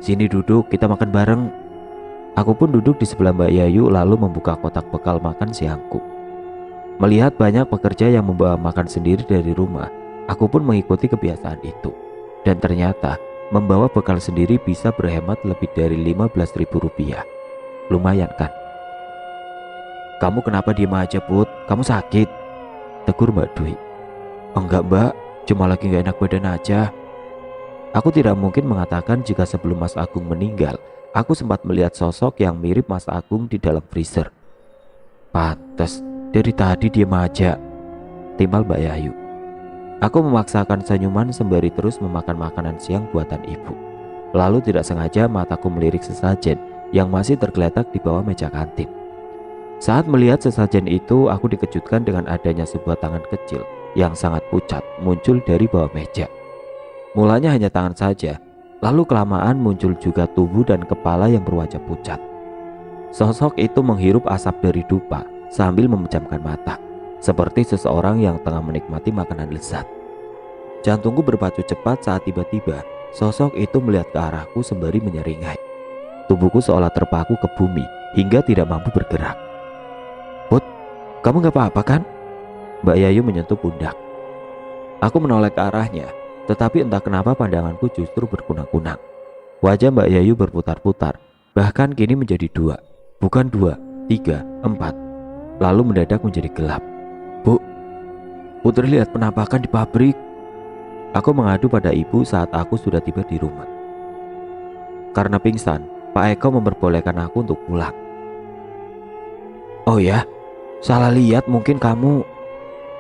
Sini duduk, kita makan bareng. Aku pun duduk di sebelah Mbak Yayu lalu membuka kotak bekal makan siangku. Melihat banyak pekerja yang membawa makan sendiri dari rumah, aku pun mengikuti kebiasaan itu. Dan ternyata membawa bekal sendiri bisa berhemat lebih dari Rp15.000. Lumayan kan? Kamu kenapa diem aja Put? Kamu sakit? Tegur Mbak Dwi. Enggak mbak, cuma lagi gak enak badan aja. Aku tidak mungkin mengatakan jika sebelum Mas Agung meninggal, aku sempat melihat sosok yang mirip Mas Agung di dalam freezer. Pantes, dari tadi diem aja, timbal Mbak Yayu. Aku memaksakan senyuman sembari terus memakan makanan siang buatan ibu. Lalu tidak sengaja mataku melirik sesajen yang masih tergeletak di bawah meja kantin. Saat melihat sesajen itu, aku dikejutkan dengan adanya sebuah tangan kecil yang sangat pucat muncul dari bawah meja. Mulanya hanya tangan saja, lalu kelamaan muncul juga tubuh dan kepala yang berwajah pucat. Sosok itu menghirup asap dari dupa sambil memejamkan mata, seperti seseorang yang tengah menikmati makanan lezat. Jantungku berpacu cepat saat tiba-tiba sosok itu melihat ke arahku sembari menyeringai. Tubuhku seolah terpaku ke bumi hingga tidak mampu bergerak. Put, kamu gak apa-apa kan? Mbak Yayu menyentuh pundak. Aku menoleh ke arahnya, tetapi entah kenapa pandanganku justru berkunang-kunang. Wajah Mbak Yayu berputar-putar, bahkan kini menjadi 2, bukan 2, 3, 4. Lalu mendadak menjadi gelap. Bu, Putri lihat penampakan di pabrik. Aku mengadu pada ibu saat aku sudah tiba di rumah. Karena pingsan, Pak Eko memperbolehkan aku untuk pulang. Oh ya, salah lihat mungkin kamu.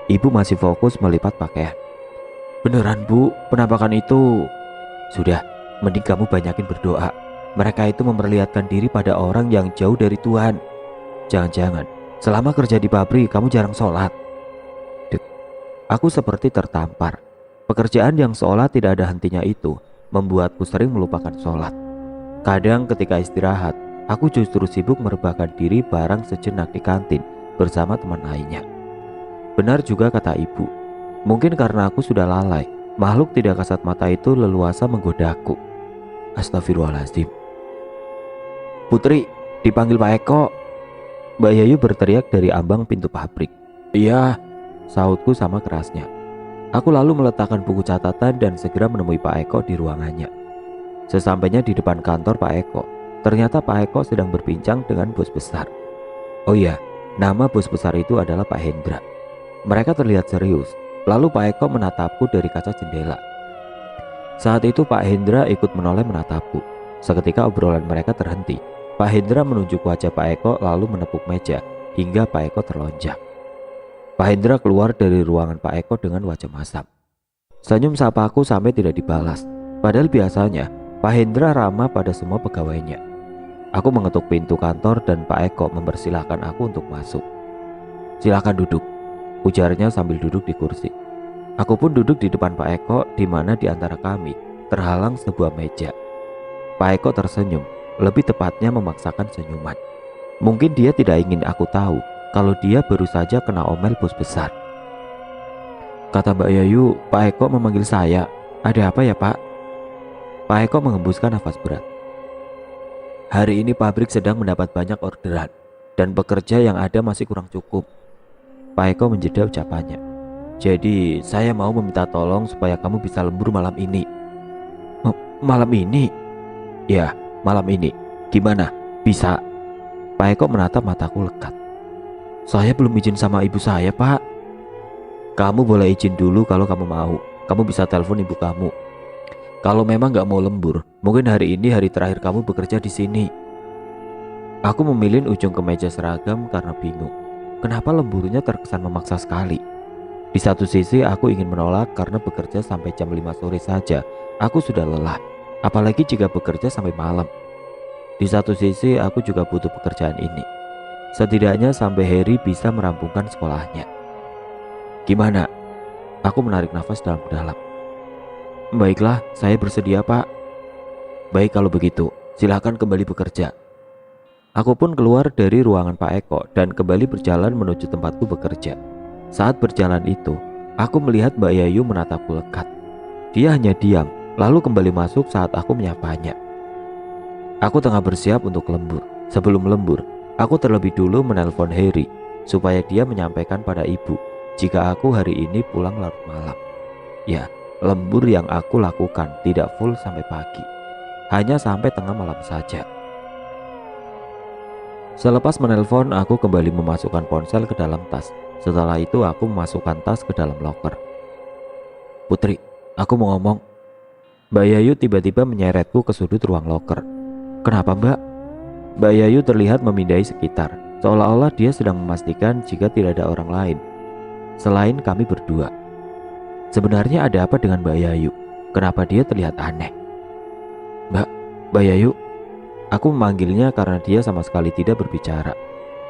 Ibu masih fokus melipat pakaian. Beneran bu, penampakan itu. Sudah, mending kamu banyakin berdoa. Mereka itu memperlihatkan diri pada orang yang jauh dari Tuhan. Jangan-jangan selama kerja di pabrik kamu jarang sholat. Aku seperti tertampar. Pekerjaan yang seolah tidak ada hentinya itu membuatku sering melupakan sholat. Kadang ketika istirahat, aku justru sibuk merebahkan diri barang sejenak di kantin bersama teman lainnya. Benar juga kata ibu, mungkin karena aku sudah lalai, makhluk tidak kasat mata itu leluasa menggodaku. Astagfirullahaladzim. Putri, dipanggil Pak Eko. Mbak Yayu berteriak dari ambang pintu pabrik. Iya, sahutku sama kerasnya. Aku lalu meletakkan buku catatan dan segera menemui Pak Eko di ruangannya. Sesampainya di depan kantor Pak Eko, ternyata Pak Eko sedang berbincang dengan bos besar. Oh iya, nama bos besar itu adalah Pak Hendra. Mereka terlihat serius, lalu Pak Eko menatapku dari kaca jendela. Saat itu Pak Hendra ikut menoleh menatapku. Seketika obrolan mereka terhenti. Pak Hendra menunjuk wajah Pak Eko lalu menepuk meja hingga Pak Eko terlonjak. Pak Hendra keluar dari ruangan Pak Eko dengan wajah masam. Senyum sapaku sampai tidak dibalas. Padahal biasanya Pak Hendra ramah pada semua pegawainya. Aku mengetuk pintu kantor dan Pak Eko mempersilahkan aku untuk masuk. Silakan duduk, ujarnya sambil duduk di kursi. Aku pun duduk di depan Pak Eko, di mana di antara kami terhalang sebuah meja. Pak Eko tersenyum, lebih tepatnya memaksakan senyuman. Mungkin dia tidak ingin aku tahu kalau dia baru saja kena omel bos besar. Kata Mbak Yayu, Pak Eko memanggil saya. Ada apa ya Pak? Pak Eko menghembuskan nafas berat. Hari ini pabrik sedang mendapat banyak orderan dan pekerja yang ada masih kurang cukup. Pak Eko menjeda ucapannya. Jadi saya mau meminta tolong supaya kamu bisa lembur malam ini. Malam ini? Ya, malam ini. Gimana? Bisa? Pak Eko menatap mataku lekat. Saya belum izin sama ibu saya, Pak. Kamu boleh izin dulu kalau kamu mau. Kamu bisa telepon ibu kamu. Kalau memang gak mau lembur, mungkin hari ini hari terakhir kamu bekerja di sini. Aku memilih ujung kemeja seragam karena bingung. Kenapa lemburnya terkesan memaksa sekali? Di satu sisi aku ingin menolak karena bekerja sampai jam 5 sore saja. Aku sudah lelah, apalagi jika bekerja sampai malam. Di satu sisi aku juga butuh pekerjaan ini. Setidaknya sampai Harry bisa merampungkan sekolahnya. Gimana? Aku menarik nafas dalam-dalam. Baiklah, saya bersedia Pak. Baik kalau begitu, silakan kembali bekerja. Aku pun keluar dari ruangan Pak Eko dan kembali berjalan menuju tempatku bekerja. Saat berjalan itu, aku melihat Mbak Yayu menatapku lekat. Dia hanya diam, lalu kembali masuk saat aku menyapanya. Aku tengah bersiap untuk lembur. Sebelum lembur, aku terlebih dulu menelpon Harry supaya dia menyampaikan pada ibu jika aku hari ini pulang larut malam. Ya, lembur yang aku lakukan tidak full sampai pagi, hanya sampai tengah malam saja. Selepas menelpon, aku kembali memasukkan ponsel ke dalam tas. Setelah itu aku memasukkan tas ke dalam loker. Putri, aku mau ngomong. Mbak Yayu tiba-tiba menyeretku ke sudut ruang loker. Kenapa Mbak? Mbak Yayu terlihat memindai sekitar, seolah-olah dia sedang memastikan jika tidak ada orang lain selain kami berdua. Sebenarnya ada apa dengan Mbak Yayu? Kenapa dia terlihat aneh? Mbak Yayu. Aku memanggilnya karena dia sama sekali tidak berbicara.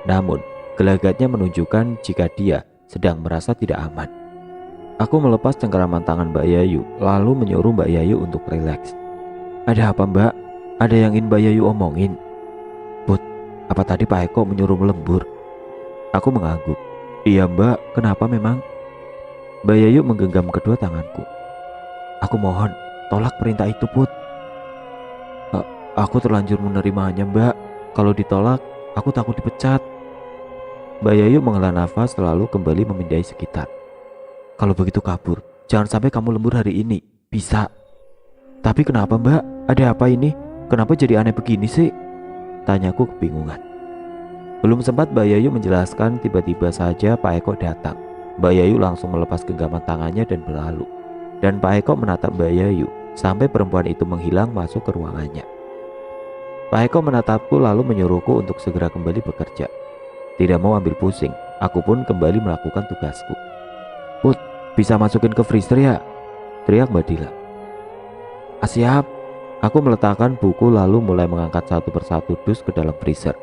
Namun gelagatnya menunjukkan jika dia sedang merasa tidak aman. Aku melepas cengkeraman tangan Mbak Yayu, lalu menyuruh Mbak Yayu untuk rileks. Ada apa Mbak? Ada yang ingin Mbak Yayu omongin? Put, apa tadi Pak Eko menyuruh melembur? Aku mengangguk. Iya Mbak, kenapa memang? Mbak Yayu menggenggam kedua tanganku. Aku mohon, tolak perintah itu Put. Aku terlanjur menerimanya Mbak. Kalau ditolak, aku takut dipecat. Mbak Yayu menghela nafas lalu kembali memindai sekitar. Kalau begitu kabur, jangan sampai kamu lembur hari ini. Bisa. Tapi kenapa Mbak? Ada apa ini? Kenapa jadi aneh begini sih? Tanyaku kebingungan. Belum sempat Mbak Yayu menjelaskan, tiba-tiba saja Pak Eko datang. Mbak Yayu langsung melepas genggaman tangannya dan berlalu. Dan Pak Eko menatap Mbak Yayu sampai perempuan itu menghilang masuk ke ruangannya. Pak Eko menatapku lalu menyuruhku untuk segera kembali bekerja. Tidak mau ambil pusing, aku pun kembali melakukan tugasku. Put, bisa masukin ke freezer ya? Teriak Mbak Dila. Siap. Aku meletakkan buku lalu mulai mengangkat satu persatu dus ke dalam freezer.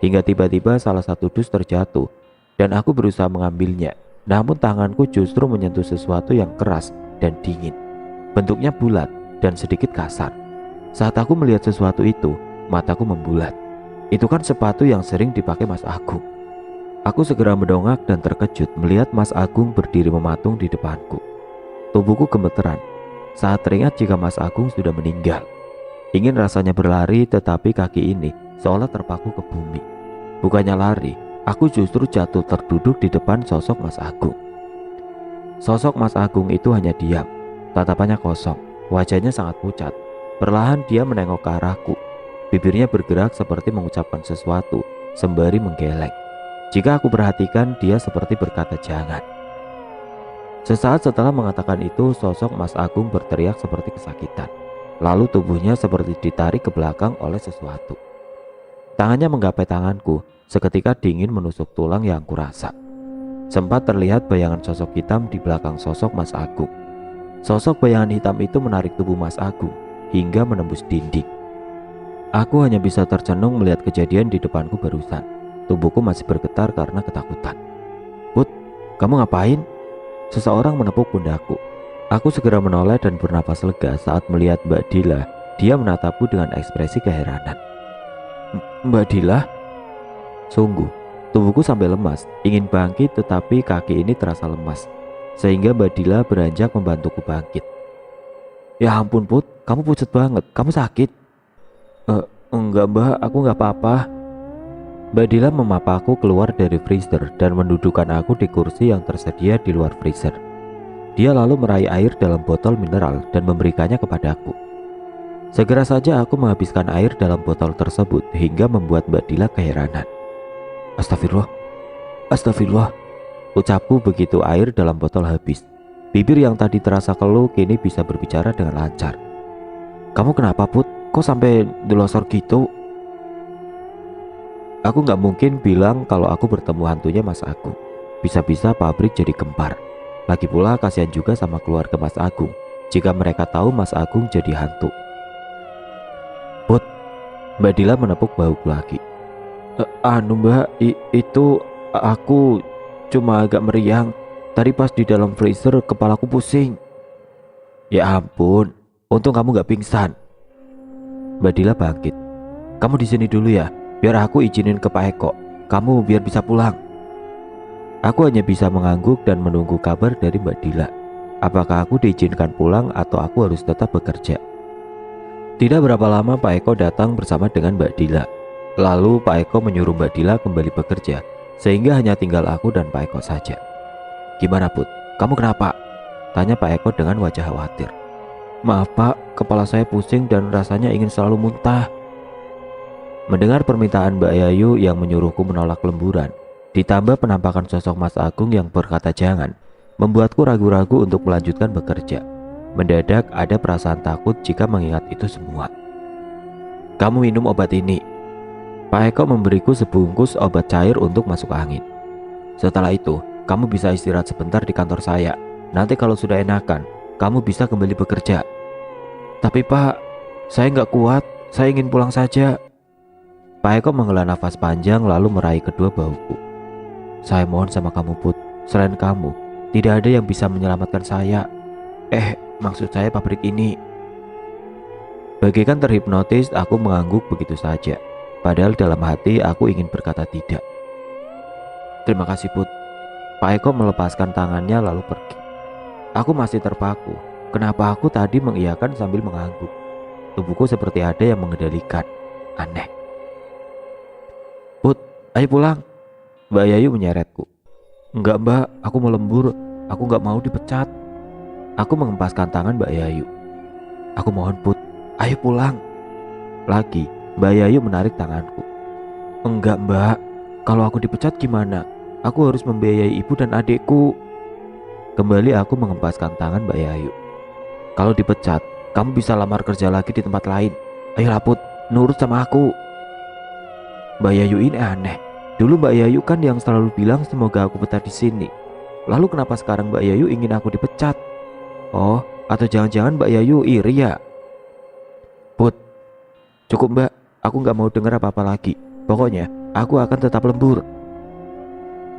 Hingga tiba-tiba salah satu dus terjatuh dan aku berusaha mengambilnya. Namun tanganku justru menyentuh sesuatu yang keras dan dingin. Bentuknya bulat dan sedikit kasar. Saat aku melihat sesuatu itu, mataku membulat. Itu kan sepatu yang sering dipakai Mas Agung. Aku segera mendongak dan terkejut melihat Mas Agung berdiri mematung di depanku. Tubuhku gemeteran saat teringat jika Mas Agung sudah meninggal. Ingin rasanya berlari, tetapi kaki ini seolah terpaku ke bumi. Bukannya lari, aku justru jatuh terduduk di depan sosok Mas Agung. Sosok Mas Agung itu hanya diam, tatapannya kosong, wajahnya sangat pucat. Perlahan dia menengok ke arahku. Bibirnya bergerak seperti mengucapkan sesuatu sembari menggeleng. Jika aku perhatikan, dia seperti berkata jangan. Sesaat setelah mengatakan itu, sosok Mas Agung berteriak seperti kesakitan. Lalu tubuhnya seperti ditarik ke belakang oleh sesuatu. Tangannya menggapai tanganku, seketika dingin menusuk tulang yang kurasa. Sempat terlihat bayangan sosok hitam di belakang sosok Mas Agung. Sosok bayangan hitam itu menarik tubuh Mas Agung hingga menembus dinding. Aku hanya bisa tercenung melihat kejadian di depanku barusan. Tubuhku masih bergetar karena ketakutan. Put, kamu ngapain? Seseorang menepuk pundakku. Aku segera menoleh dan bernapas lega saat melihat Mbak Dila. Dia menatapku dengan ekspresi keheranan. Mbak Dila? Sungguh, tubuhku sampai lemas, ingin bangkit tetapi kaki ini terasa lemas, sehingga Mbak Dila beranjak membantuku bangkit. Ya ampun Put, kamu pucat banget, kamu sakit? Enggak Mbak, aku nggak apa-apa. Mbak Dila memapaku keluar dari freezer dan mendudukkan aku di kursi yang tersedia di luar freezer. Dia lalu meraih air dalam botol mineral dan memberikannya kepadaku. Segera saja aku menghabiskan air dalam botol tersebut hingga membuat Mbak Dila keheranan. Astagfirullah, astagfirullah, ucapku begitu air dalam botol habis. Bibir yang tadi terasa keluh kini bisa berbicara dengan lancar. Kamu kenapa Put? Kok sampai delosor gitu? Aku gak mungkin bilang kalau aku bertemu hantunya Mas Agung. Bisa-bisa pabrik jadi kembar. Lagi pula kasihan juga sama keluarga Mas Agung jika mereka tahu Mas Agung jadi hantu. Put, Mbak Dila menepuk bahuku lagi. Mbak, itu aku cuma agak meriang. Tadi pas di dalam freezer kepalaku pusing. Ya ampun, untung kamu gak pingsan. Mbak Dila bangkit. Kamu di sini dulu ya, biar aku izinin ke Pak Eko. Kamu biar bisa pulang. Aku hanya bisa mengangguk dan menunggu kabar dari Mbak Dila. Apakah aku diizinkan pulang atau aku harus tetap bekerja? Tidak berapa lama Pak Eko datang bersama dengan Mbak Dila. Lalu Pak Eko menyuruh Mbak Dila kembali bekerja, sehingga hanya tinggal aku dan Pak Eko saja. Gimana Put? Kamu kenapa? Tanya Pak Eko dengan wajah khawatir. Maaf Pak, kepala saya pusing dan rasanya ingin selalu muntah. Mendengar permintaan Mbak Yayu yang menyuruhku menolak lemburan, ditambah penampakan sosok Mas Agung yang berkata jangan, membuatku ragu-ragu untuk melanjutkan bekerja. Mendadak ada perasaan takut jika mengingat itu semua. Kamu minum obat ini. Pak Eko memberiku sebungkus obat cair untuk masuk angin. Setelah itu, kamu bisa istirahat sebentar di kantor saya. Nanti kalau sudah enakan, kamu bisa kembali bekerja. Tapi Pak, saya nggak kuat, saya ingin pulang saja. Pak Eko menghela nafas panjang lalu meraih kedua bahuku. Saya mohon sama kamu Put, selain kamu, tidak ada yang bisa menyelamatkan saya. Maksud saya pabrik ini. Bagaikan terhipnotis, aku mengangguk begitu saja. Padahal dalam hati aku ingin berkata tidak. Terima kasih Put. Pak Eko melepaskan tangannya lalu pergi. Aku masih terpaku. Kenapa aku tadi mengiyakan sambil mengangguk? Tubuhku seperti ada yang mengendalikan. Aneh. Put, ayo pulang. Mbak Yayu menyeretku. Enggak Mbak, aku mau lembur. Aku gak mau dipecat. Aku mengempaskan tangan Mbak Yayu. Aku mohon Put, ayo pulang. Lagi, Mbak Yayu menarik tanganku. Enggak Mbak, kalau aku dipecat gimana? Aku harus membiayai ibu dan adikku. Kembali aku mengempaskan tangan Mbak Yayu. Kalau dipecat, kamu bisa lamar kerja lagi di tempat lain. Ayolah Put, nurut sama aku. Mbak Yayu ini aneh. Dulu Mbak Yayu kan yang selalu bilang semoga aku betah di sini. Lalu kenapa sekarang Mbak Yayu ingin aku dipecat? Oh, atau jangan-jangan Mbak Yayu iri ya? Put, cukup Mbak, aku gak mau dengar apa-apa lagi. Pokoknya, aku akan tetap lembur.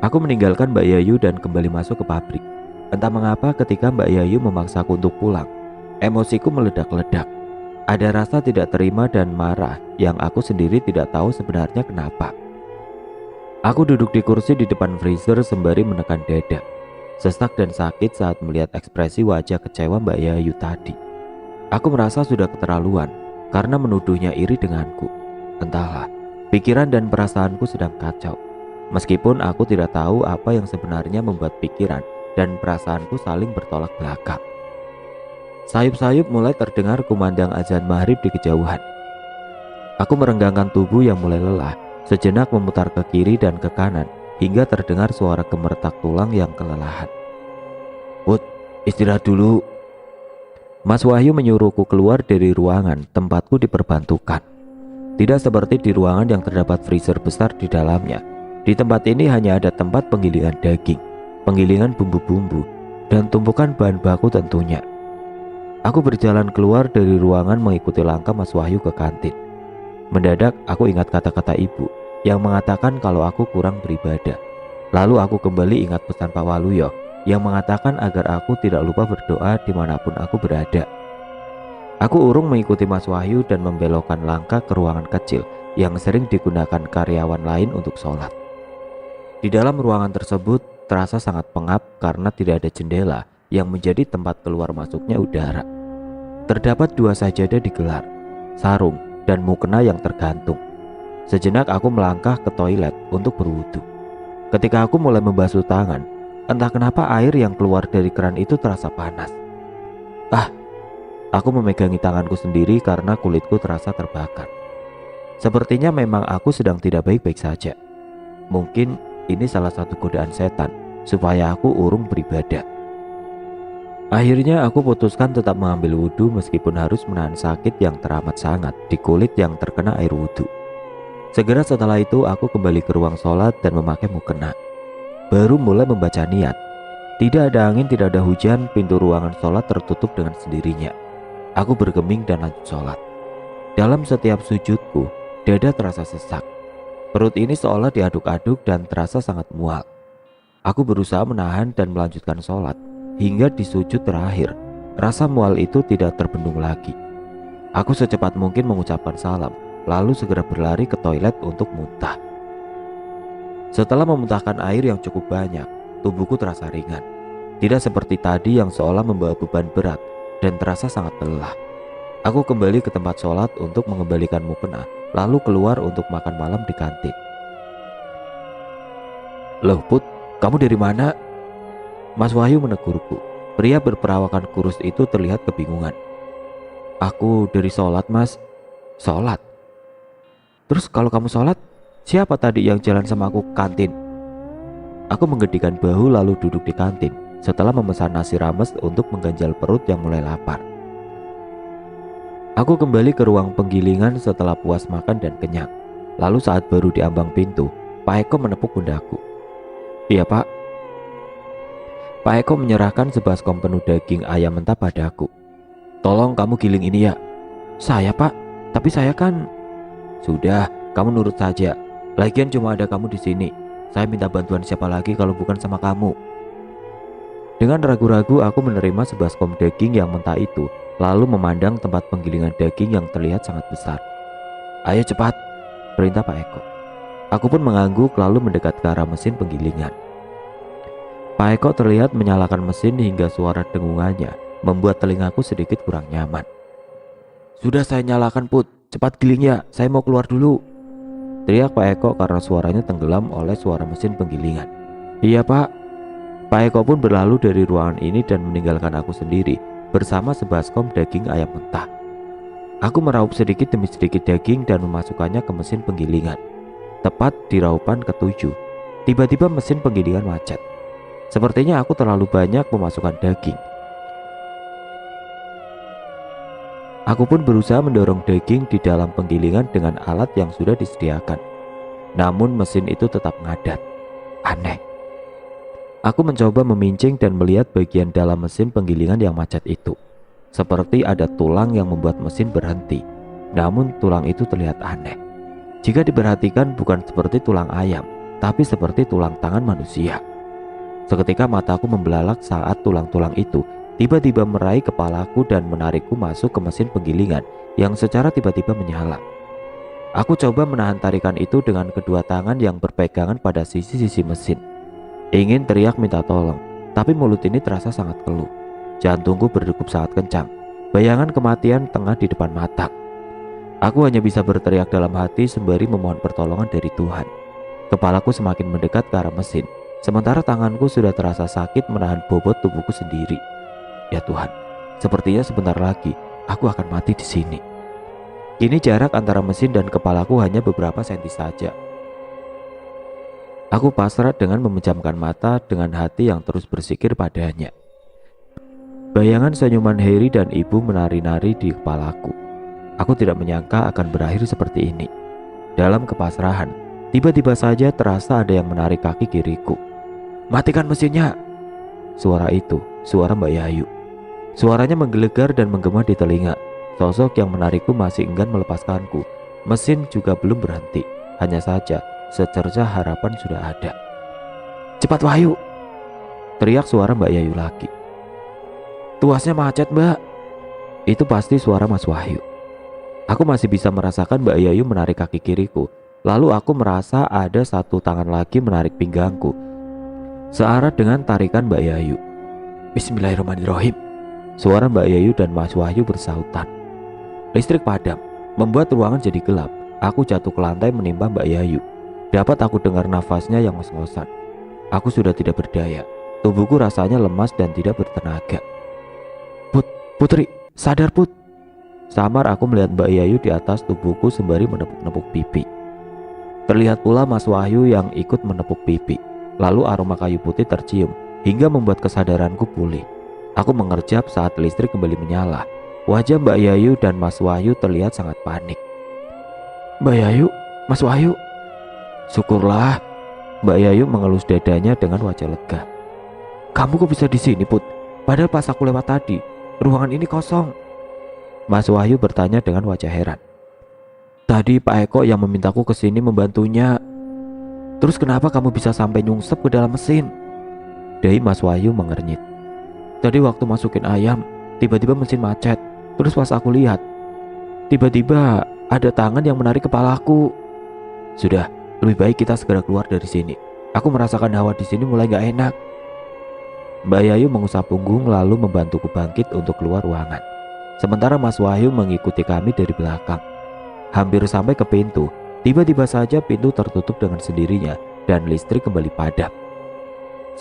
Aku meninggalkan Mbak Yayu dan kembali masuk ke pabrik. Entah mengapa ketika Mbak Yayu memaksaku untuk pulang, emosiku meledak-ledak. Ada rasa tidak terima dan marah yang aku sendiri tidak tahu sebenarnya kenapa. Aku duduk di kursi di depan freezer sembari menekan dada. Sesak dan sakit saat melihat ekspresi wajah kecewa Mbak Yayu tadi. Aku merasa sudah keterlaluan karena menuduhnya iri denganku. Entahlah, pikiran dan perasaanku sedang kacau. Meskipun aku tidak tahu apa yang sebenarnya membuat pikiran dan perasaanku saling bertolak belakang. Sayup-sayup mulai terdengar kumandang azan maghrib di kejauhan. Aku merenggangkan tubuh yang mulai lelah, sejenak memutar ke kiri dan ke kanan hingga terdengar suara gemertak tulang yang kelelahan. Put, istirahat dulu. Mas Wahyu menyuruhku keluar dari ruangan tempatku diperbantukan. Tidak seperti di ruangan yang terdapat freezer besar di dalamnya. Di tempat ini hanya ada tempat penggilingan daging, penggilingan bumbu-bumbu, dan tumpukan bahan baku tentunya. Aku berjalan keluar dari ruangan mengikuti langkah Mas Wahyu ke kantin. Mendadak aku ingat kata-kata ibu yang mengatakan kalau aku kurang beribadah. Lalu aku kembali ingat pesan Pak Waluyo yang mengatakan agar aku tidak lupa berdoa dimanapun aku berada. Aku urung mengikuti Mas Wahyu dan membelokkan langkah ke ruangan kecil yang sering digunakan karyawan lain untuk sholat. Di dalam ruangan tersebut terasa sangat pengap karena tidak ada jendela yang menjadi tempat keluar masuknya udara. Terdapat 2 sajadah digelar, sarung dan mukena yang tergantung. Sejenak aku melangkah ke toilet untuk berwudu. Ketika aku mulai membasuh tangan, entah kenapa air yang keluar dari keran itu terasa panas. Aku memegangi tanganku sendiri karena kulitku terasa terbakar. Sepertinya memang aku sedang tidak baik-baik saja. Mungkin ini salah satu godaan setan supaya aku urung beribadah. Akhirnya aku putuskan tetap mengambil wudhu meskipun harus menahan sakit yang teramat sangat di kulit yang terkena air wudhu. Segera setelah itu aku kembali ke ruang sholat dan memakai mukena. Baru mulai membaca niat. Tidak ada angin, tidak ada hujan, pintu ruangan sholat tertutup dengan sendirinya. Aku bergeming dan lanjut sholat. Dalam setiap sujudku, dada terasa sesak. Perut ini seolah diaduk-aduk dan terasa sangat mual. Aku berusaha menahan dan melanjutkan sholat. Hingga di sujud terakhir, rasa mual itu tidak terbendung lagi. Aku secepat mungkin mengucapkan salam, lalu segera berlari ke toilet untuk muntah. Setelah memuntahkan air yang cukup banyak, tubuhku terasa ringan. Tidak seperti tadi yang seolah membawa beban berat dan terasa sangat lelah. Aku kembali ke tempat sholat untuk mengembalikan mukena, lalu keluar untuk makan malam di kantin. "Loh Put, kamu dari mana?" Mas Wahyu menegurku. Pria berperawakan kurus itu terlihat kebingungan. "Aku dari sholat Mas." "Sholat? Terus kalau kamu sholat, siapa tadi yang jalan sama aku ke kantin?" Aku menggedikan bahu lalu duduk di kantin setelah memesan nasi rames untuk mengganjal perut yang mulai lapar. Aku kembali ke ruang penggilingan setelah puas makan dan kenyang. Lalu saat baru di ambang pintu, Pak Eko menepuk pundakku. "Iya Pak." Pak Eko menyerahkan sebaskom penuh daging ayam mentah padaku. "Tolong kamu giling ini ya." "Saya Pak, tapi saya kan..." "Sudah, kamu nurut saja. Lagian cuma ada kamu di sini. Saya minta bantuan siapa lagi kalau bukan sama kamu." Dengan ragu-ragu aku menerima sebaskom daging yang mentah itu, lalu memandang tempat penggilingan daging yang terlihat sangat besar. "Ayo cepat," perintah Pak Eko. Aku pun mengangguk lalu mendekat ke arah mesin penggilingan. Pak Eko terlihat menyalakan mesin hingga suara dengungannya membuat telingaku sedikit kurang nyaman. "Sudah saya nyalakan Put, cepat giling ya, saya mau keluar dulu," teriak Pak Eko karena suaranya tenggelam oleh suara mesin penggilingan. "Iya Pak." Pak Eko pun berlalu dari ruangan ini dan meninggalkan aku sendiri bersama sebaskom daging ayam mentah. Aku meraup sedikit demi sedikit daging dan memasukkannya ke mesin penggilingan. Tepat di raupan ke-7, tiba-tiba mesin penggilingan macet. Sepertinya aku terlalu banyak memasukkan daging. Aku pun berusaha mendorong daging di dalam penggilingan dengan alat yang sudah disediakan. Namun mesin itu tetap ngadat. Aneh. Aku mencoba memincing dan melihat bagian dalam mesin penggilingan yang macet itu. Seperti ada tulang yang membuat mesin berhenti. Namun tulang itu terlihat aneh. Jika diperhatikan bukan seperti tulang ayam, tapi seperti tulang tangan manusia. Seketika mataku membelalak saat tulang-tulang itu tiba-tiba meraih kepalaku dan menarikku masuk ke mesin penggilingan yang secara tiba-tiba menyala. Aku coba menahan tarikan itu dengan kedua tangan yang berpegangan pada sisi-sisi mesin. Ingin teriak minta tolong, tapi mulut ini terasa sangat keluh. Jantungku berdegup sangat kencang. Bayangan kematian tengah di depan mata. Aku hanya bisa berteriak dalam hati sembari memohon pertolongan dari Tuhan. Kepalaku semakin mendekat ke arah mesin, sementara tanganku sudah terasa sakit menahan bobot tubuhku sendiri. Ya Tuhan, sepertinya sebentar lagi aku akan mati di sini. Kini jarak antara mesin dan kepalaku hanya beberapa senti saja. Aku pasrah dengan memejamkan mata dengan hati yang terus bersikir padanya. Bayangan senyuman Harry dan ibu menari-nari di kepalaku. Aku tidak menyangka akan berakhir seperti ini. Dalam kepasrahan, tiba-tiba saja terasa ada yang menarik kaki kiriku. "Matikan mesinnya!" Suara itu, suara Mbak Yayu. Suaranya menggelegar dan menggema di telinga. Sosok yang menarikku masih enggan melepaskanku. Mesin juga belum berhenti. Hanya saja secercah harapan sudah ada. "Cepat Wahyu!" teriak suara Mbak Yayu lagi. Tuasnya macet, Mbak. Itu pasti suara Mas Wahyu. Aku masih bisa merasakan Mbak Yayu menarik kaki kiriku. Lalu aku merasa ada satu tangan lagi menarik pinggangku, searah dengan tarikan Mbak Yayu. Bismillahirrahmanirrahim. Suara Mbak Yayu dan Mas Wahyu bersahutan. Listrik padam, membuat ruangan jadi gelap. Aku jatuh ke lantai menimpa Mbak Yayu. Dapat aku dengar nafasnya yang ngos-ngosan. Aku sudah tidak berdaya. Tubuhku rasanya lemas dan tidak bertenaga. Putri, sadar Put. Samar aku melihat Mbak Yayu di atas tubuhku sembari menepuk-nepuk pipi. Terlihat pula Mas Wahyu yang ikut menepuk pipi. Lalu aroma kayu putih tercium hingga membuat kesadaranku pulih. Aku mengerjap saat listrik kembali menyala. Wajah Mbak Yayu dan Mas Wahyu terlihat sangat panik. Mbak Yayu, Mas Wahyu. Syukurlah. Mbak Yayu mengelus dadanya dengan wajah lega. Kamu kok bisa di sini, Put? Padahal pas aku lewat tadi, ruangan ini kosong. Mas Wahyu bertanya dengan wajah heran. Tadi Pak Eko yang memintaku ke sini membantunya. Terus kenapa kamu bisa sampai nyungsep ke dalam mesin? Dahi Mas Wahyu mengernyit. Tadi waktu masukin ayam, tiba-tiba mesin macet. Terus pas aku lihat, tiba-tiba ada tangan yang menarik kepalaku. Sudah, lebih baik kita segera keluar dari sini. Aku merasakan hawa di sini mulai gak enak. Mbak Yayu mengusap punggung lalu membantuku bangkit untuk keluar ruangan. Sementara Mas Wahyu mengikuti kami dari belakang. Hampir sampai ke pintu, tiba-tiba saja pintu tertutup dengan sendirinya dan listrik kembali padam.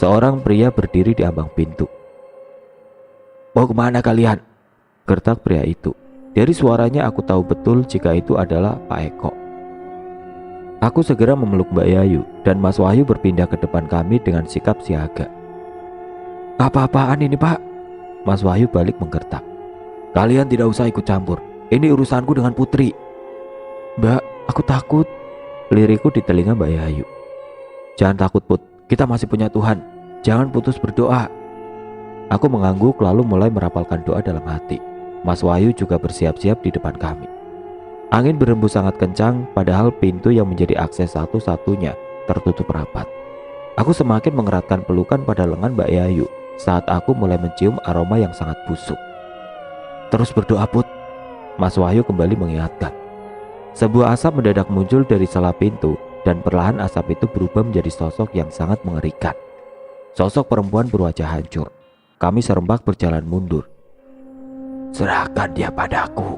Seorang pria berdiri di ambang pintu. Mau kemana kalian? Gertak pria itu. Dari suaranya aku tahu betul jika itu adalah Pak Eko. Aku segera memeluk Mbak Yayu dan Mas Wahyu berpindah ke depan kami dengan sikap siaga. Apa-apaan ini, Pak? Mas Wahyu balik menggertak. Kalian tidak usah ikut campur. Ini urusanku dengan Putri. Mbak, aku takut. Liriku di telinga Mbak Yayu. Jangan takut, Put. Kita masih punya Tuhan. Jangan putus berdoa. Aku mengangguk lalu mulai merapalkan doa dalam hati. Mas Wahyu juga bersiap-siap di depan kami. Angin berembus sangat kencang, padahal pintu yang menjadi akses satu-satunya tertutup rapat. Aku semakin mengeratkan pelukan pada lengan Mbak Yayu saat aku mulai mencium aroma yang sangat busuk. Terus berdoa, Put. Mas Wahyu kembali mengingatkan. Sebuah asap mendadak muncul dari celah pintu dan perlahan asap itu berubah menjadi sosok yang sangat mengerikan. Sosok perempuan berwajah hancur. Kami serempak berjalan mundur. Serahkan dia padaku.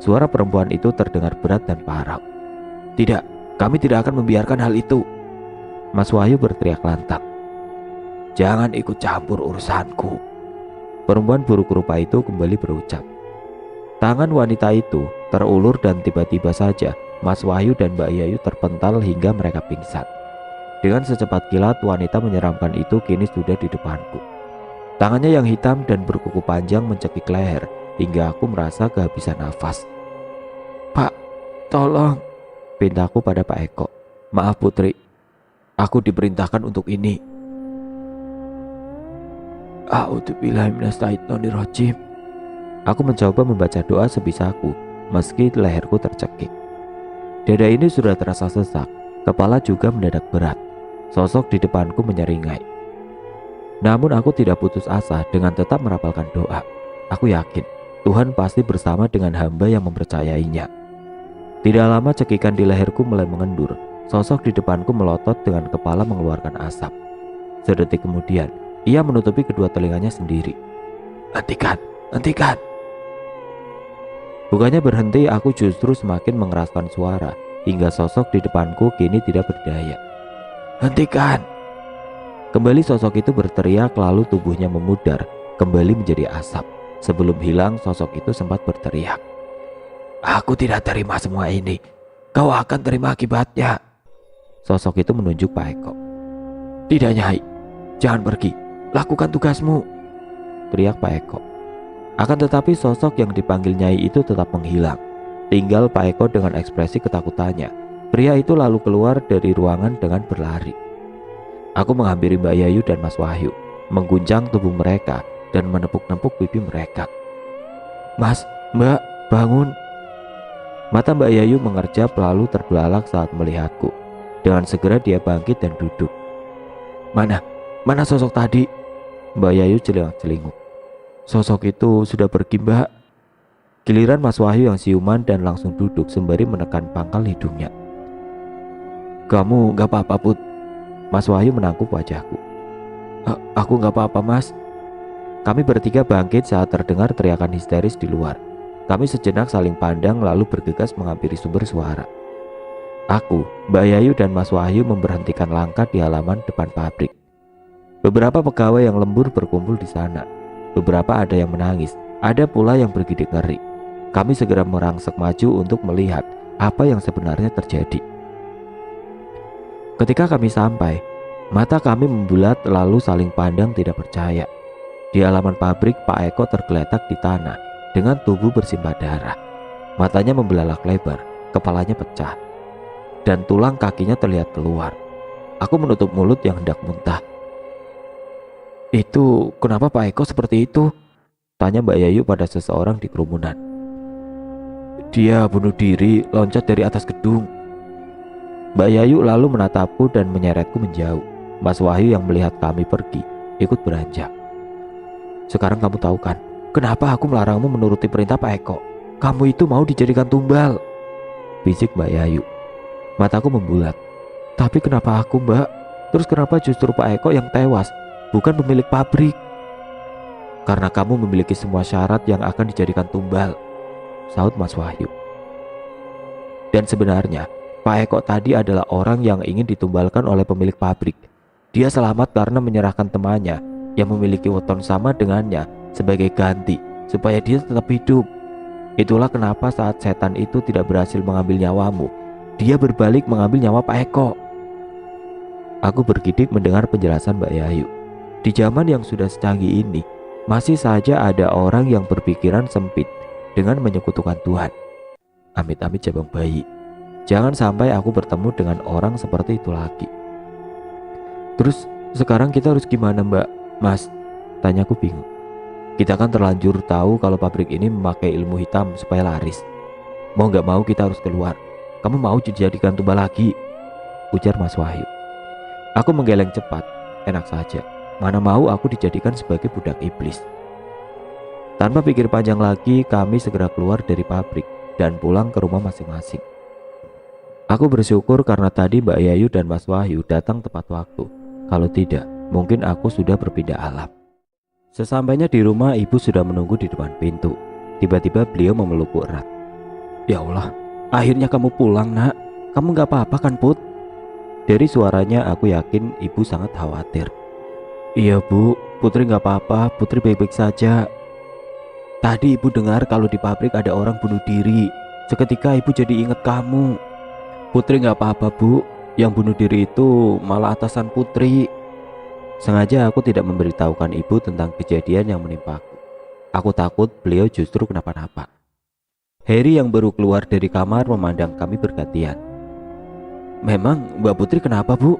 Suara perempuan itu terdengar berat dan parau. Tidak, kami tidak akan membiarkan hal itu. Mas Wahyu berteriak lantang. Jangan ikut campur urusanku. Perempuan buruk rupa itu kembali berucap. Tangan wanita itu terulur dan tiba-tiba saja Mas Wahyu dan Mbak Yayu terpental hingga mereka pingsan. Dengan secepat kilat wanita menyeramkan itu kini sudah di depanku. Tangannya yang hitam dan berkuku panjang mencekik leher hingga aku merasa kehabisan nafas. Pak, tolong, pintaku pada Pak Eko. Maaf Putri, aku diperintahkan untuk ini. A'udzubillahiminasyaitonirrajim. Aku mencoba membaca doa sebisaku meski leherku tercekik. Dada ini sudah terasa sesak, kepala juga mendadak berat. Sosok di depanku menyeringai. Namun aku tidak putus asa dengan tetap merapalkan doa. Aku yakin Tuhan pasti bersama dengan hamba yang mempercayainya. Tidak lama cekikan di leherku mulai mengendur. Sosok di depanku melotot dengan kepala mengeluarkan asap. Sedetik kemudian, ia menutupi kedua telinganya sendiri. Hentikan, hentikan. Bukannya berhenti, aku justru semakin mengeraskan suara hingga sosok di depanku kini tidak berdaya. Hentikan. Kembali sosok itu berteriak lalu tubuhnya memudar kembali menjadi asap. Sebelum hilang sosok itu sempat berteriak. Aku tidak terima semua ini. Kau akan terima akibatnya. Sosok itu menunjuk Pak Eko. Tidak Nyai, jangan pergi. Lakukan tugasmu, teriak Pak Eko. Akan tetapi sosok yang dipanggil Nyai itu tetap menghilang. Tinggal Pak Eko dengan ekspresi ketakutannya. Pria itu lalu keluar dari ruangan dengan berlari. Aku menghampiri Mbak Yayu dan Mas Wahyu, mengguncang tubuh mereka dan menepuk-nepuk pipi mereka. Mas, Mbak, bangun. Mata Mbak Yayu mengerjap lalu terbelalak saat melihatku. Dengan segera dia bangkit dan duduk. Mana sosok tadi? Mbak Yayu celingak-celinguk. Sosok itu sudah pergi, Mbak. Giliran Mas Wahyu yang siuman dan langsung duduk sembari menekan pangkal hidungnya. Kamu gak apa-apa, Put? Mas Wahyu menangkup wajahku. Aku gak apa-apa, Mas. Kami bertiga bangkit saat terdengar teriakan histeris di luar. Kami sejenak saling pandang lalu bergegas menghampiri sumber suara. Aku, Mbak Yayu dan Mas Wahyu memberhentikan langkah di halaman depan pabrik. Beberapa pegawai yang lembur berkumpul di sana. Beberapa ada yang menangis, ada pula yang bergidik ngeri. Kami segera merangsek maju untuk melihat apa yang sebenarnya terjadi. Ketika kami sampai, mata kami membulat lalu saling pandang tidak percaya. Di halaman pabrik, Pak Eko tergeletak di tanah dengan tubuh bersimbah darah. Matanya membelalak lebar, kepalanya pecah, dan tulang kakinya terlihat keluar. Aku menutup mulut yang hendak muntah. Itu kenapa Pak Eko seperti itu? Tanya Mbak Yayu pada seseorang di kerumunan. Dia bunuh diri loncat dari atas gedung. Mbak Yayu lalu menatapku dan menyeretku menjauh. Mas Wahyu yang melihat kami pergi ikut beranjak. Sekarang kamu tahu kan kenapa aku melarangmu menuruti perintah Pak Eko? Kamu itu mau dijadikan tumbal, bisik Mbak Yayu. Mataku membulat. Tapi kenapa aku, Mbak? Terus kenapa justru Pak Eko yang tewas, bukan pemilik pabrik? Karena kamu memiliki semua syarat yang akan dijadikan tumbal, sahut Mas Wahyu. Dan sebenarnya Pak Eko tadi adalah orang yang ingin ditumbalkan oleh pemilik pabrik. Dia selamat karena menyerahkan temannya yang memiliki weton sama dengannya sebagai ganti supaya dia tetap hidup. Itulah kenapa saat setan itu tidak berhasil mengambil nyawamu, dia berbalik mengambil nyawa Pak Eko. Aku bergidik mendengar penjelasan Mbak Yayu. Di zaman yang sudah secanggih ini, masih saja ada orang yang berpikiran sempit dengan menyekutukan Tuhan. Amit-amit jabang bayi. Jangan sampai aku bertemu dengan orang seperti itu lagi. Terus sekarang kita harus gimana, Mbak? Mas, tanyaku bingung. Kita kan terlanjur tahu kalau pabrik ini memakai ilmu hitam supaya laris. Mau gak mau kita harus keluar. Kamu mau dijadikan tumbal lagi? Ujar Mas Wahyu. Aku menggeleng cepat. Enak saja. Mana mau aku dijadikan sebagai budak iblis. Tanpa pikir panjang lagi, kami segera keluar dari pabrik dan pulang ke rumah masing-masing. Aku bersyukur karena tadi Mbak Yayu dan Mas Wahyu datang tepat waktu. Kalau tidak, mungkin aku sudah berpindah alam. Sesampainya di rumah, ibu sudah menunggu di depan pintu. Tiba-tiba beliau memelukku erat. Ya Allah, akhirnya kamu pulang, Nak. Kamu gak apa-apa kan, Put? Dari suaranya aku yakin ibu sangat khawatir. Iya, Bu, Putri gak apa-apa. Putri baik-baik saja. Tadi ibu dengar kalau di pabrik ada orang bunuh diri. Seketika ibu jadi ingat kamu. Putri gak apa-apa, Bu. Yang bunuh diri itu malah atasan Putri. Sengaja aku tidak memberitahukan ibu tentang kejadian yang menimpaku. Aku takut beliau justru kenapa-napa. Harry yang baru keluar dari kamar memandang kami bergantian. Memang Mbak Putri kenapa, Bu?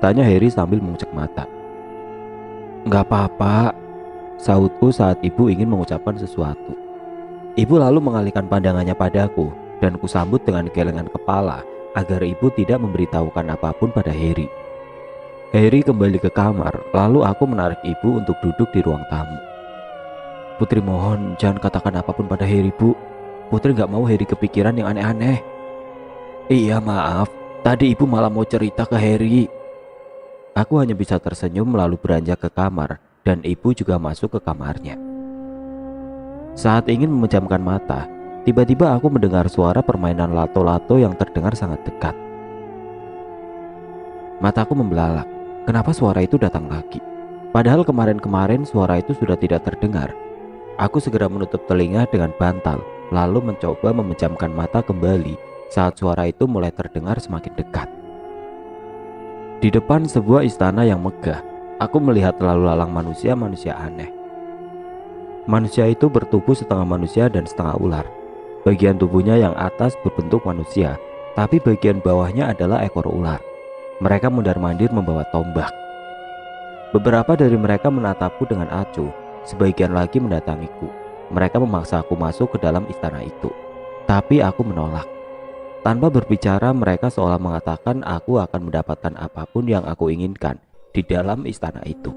Tanya Harry sambil mengucek mata. Gak apa-apa, sahutku saat ibu ingin mengucapkan sesuatu. Ibu lalu mengalihkan pandangannya padaku dan kusambut dengan gelengan kepala agar ibu tidak memberitahukan apapun pada Harry. Harry kembali ke kamar, lalu aku menarik ibu untuk duduk di ruang tamu. Putri mohon jangan katakan apapun pada Harry, Bu. Putri gak mau Harry kepikiran yang aneh-aneh. Iya maaf, tadi ibu malah mau cerita ke Harry. Aku hanya bisa tersenyum lalu beranjak ke kamar dan ibu juga masuk ke kamarnya. Saat ingin memejamkan mata, tiba-tiba aku mendengar suara permainan lato-lato yang terdengar sangat dekat. Mataku membelalak. Kenapa suara itu datang lagi? Padahal kemarin-kemarin suara itu sudah tidak terdengar. Aku segera menutup telinga dengan bantal, lalu mencoba memejamkan mata kembali saat suara itu mulai terdengar semakin dekat. Di depan sebuah istana yang megah, aku melihat lalu lalang manusia-manusia aneh. Manusia itu bertubuh setengah manusia dan setengah ular. Bagian tubuhnya yang atas berbentuk manusia, tapi bagian bawahnya adalah ekor ular. Mereka mondar-mandir membawa tombak. Beberapa dari mereka menatapku dengan acuh, sebagian lagi mendatangiku. Mereka memaksa aku masuk ke dalam istana itu, tapi aku menolak. Tanpa berbicara, mereka seolah mengatakan aku akan mendapatkan apapun yang aku inginkan di dalam istana itu.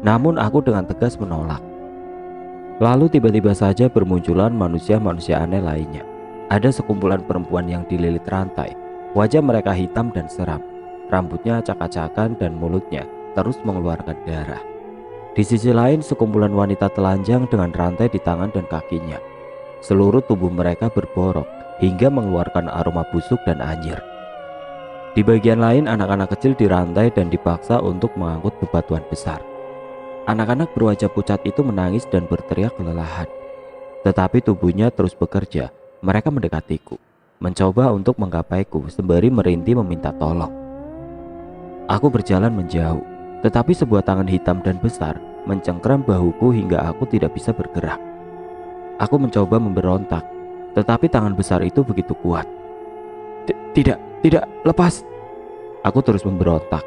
Namun aku dengan tegas menolak. Lalu tiba-tiba saja bermunculan manusia-manusia aneh lainnya. Ada sekumpulan perempuan yang dililit rantai. Wajah mereka hitam dan seram. Rambutnya acak-acakan dan mulutnya terus mengeluarkan darah. Di sisi lain sekumpulan wanita telanjang dengan rantai di tangan dan kakinya. Seluruh tubuh mereka berborok hingga mengeluarkan aroma busuk dan anyir. Di bagian lain anak-anak kecil dirantai dan dipaksa untuk mengangkut bebatuan besar. Anak-anak berwajah pucat itu menangis dan berteriak kelelahan. Tetapi tubuhnya terus bekerja. Mereka mendekatiku, mencoba untuk menggapaiku sembari merintih meminta tolong. Aku berjalan menjauh, tetapi sebuah tangan hitam dan besar mencengkram bahuku hingga aku tidak bisa bergerak. Aku mencoba memberontak, tetapi tangan besar itu begitu kuat. Tidak, lepas. Aku terus memberontak,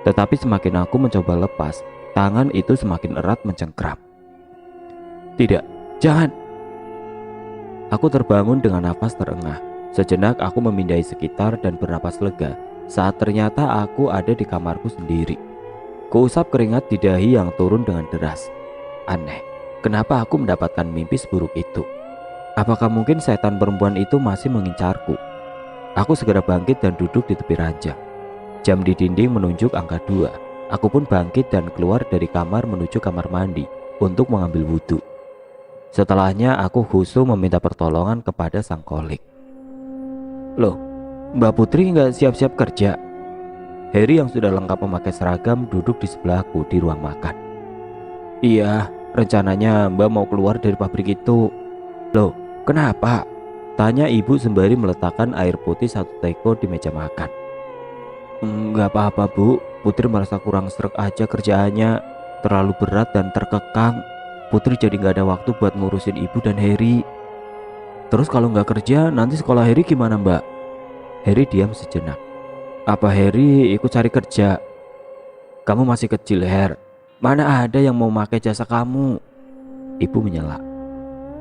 tetapi semakin aku mencoba lepas, tangan itu semakin erat mencengkram. Tidak, jangan. Aku terbangun dengan nafas terengah. Sejenak aku memindai sekitar dan bernapas lega saat ternyata aku ada di kamarku sendiri. Kuusap keringat di dahi yang turun dengan deras. Aneh, kenapa aku mendapatkan mimpi seburuk itu? Apakah mungkin setan perempuan itu masih mengincarku? Aku segera bangkit dan duduk di tepi ranjang. Jam di dinding menunjuk angka 2. Aku pun bangkit dan keluar dari kamar menuju kamar mandi untuk mengambil wudhu. Setelahnya aku khusyuk meminta pertolongan kepada sang kolik. Loh, Mbak Putri nggak siap-siap kerja? Harry yang sudah lengkap memakai seragam duduk di sebelahku di ruang makan. Iya, rencananya Mbak mau keluar dari pabrik itu. Loh, kenapa? Tanya ibu sembari meletakkan air putih 1 teko di meja makan. Enggak apa-apa Bu, Putri merasa kurang sreg aja kerjaannya. Terlalu berat dan terkekang. Putri jadi gak ada waktu buat ngurusin ibu dan Harry. Terus kalau gak kerja nanti sekolah Harry gimana Mbak? Harry diam sejenak. Apa Harry ikut cari kerja? Kamu masih kecil Her, mana ada yang mau pakai jasa kamu? Ibu menyela.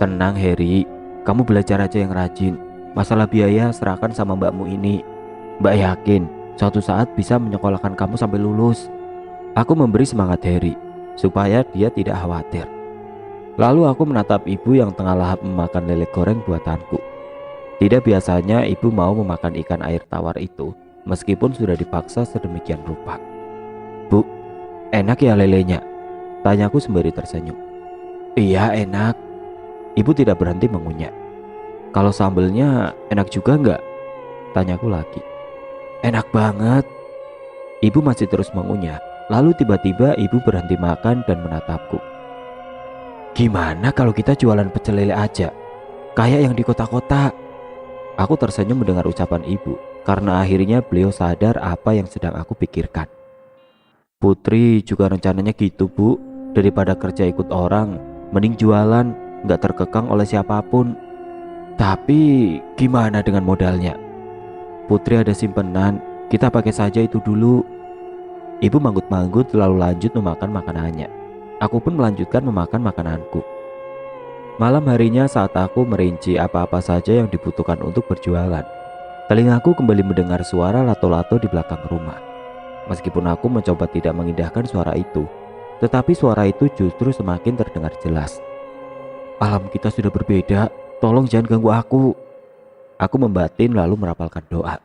Tenang Harry, kamu belajar aja yang rajin. Masalah biaya serahkan sama mbakmu ini. Mbak yakin suatu saat bisa menyekolahkan kamu sampai lulus. Aku memberi semangat Harry supaya dia tidak khawatir. Lalu aku menatap ibu yang tengah lahap memakan lele goreng buatanku. Tidak biasanya ibu mau memakan ikan air tawar itu, meskipun sudah dipaksa sedemikian rupa. Bu, enak ya lelenya? Tanyaku sembari tersenyum. Iya enak. Ibu tidak berhenti mengunyah. Kalau sambelnya enak juga enggak? Tanyaku lagi. Enak banget. Ibu masih terus mengunyah. Lalu tiba-tiba ibu berhenti makan dan menatapku. Gimana kalau kita jualan pecel lele aja? Kayak yang di kota-kota. Aku tersenyum mendengar ucapan ibu, karena akhirnya beliau sadar apa yang sedang aku pikirkan. Putri juga rencananya gitu Bu. Daripada kerja ikut orang, mending jualan, gak terkekang oleh siapapun. Tapi gimana dengan modalnya? Putri ada simpenan, kita pakai saja itu dulu. Ibu manggut-manggut lalu lanjut memakan makanannya. Aku pun melanjutkan memakan makananku. Malam harinya saat aku merinci apa-apa saja yang dibutuhkan untuk berjualan, telingaku kembali mendengar suara lato-lato di belakang rumah. Meskipun aku mencoba tidak mengindahkan suara itu, tetapi suara itu justru semakin terdengar jelas. Alam kita sudah berbeda, tolong jangan ganggu aku. Aku membatin lalu merapalkan doa.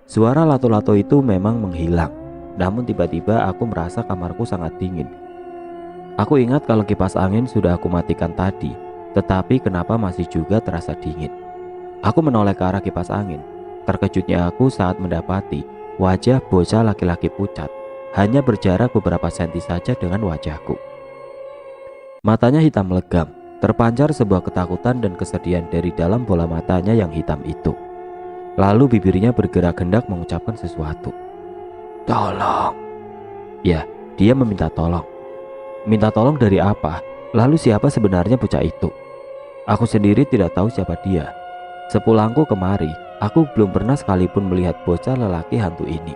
Suara lato-lato itu memang menghilang, namun tiba-tiba aku merasa kamarku sangat dingin. Aku ingat kalau kipas angin sudah aku matikan tadi, tetapi kenapa masih juga terasa dingin. Aku menoleh ke arah kipas angin. Terkejutnya aku saat mendapati wajah bocah laki-laki pucat hanya berjarak beberapa senti saja dengan wajahku. Matanya hitam legam, terpancar sebuah ketakutan dan kesedihan dari dalam bola matanya yang hitam itu. Lalu bibirnya bergerak hendak mengucapkan sesuatu. Tolong. Ya, dia meminta tolong. Minta tolong dari apa? Lalu siapa sebenarnya bocah itu? Aku sendiri tidak tahu siapa dia. Sepulangku kemari, aku belum pernah sekalipun melihat bocah lelaki hantu ini.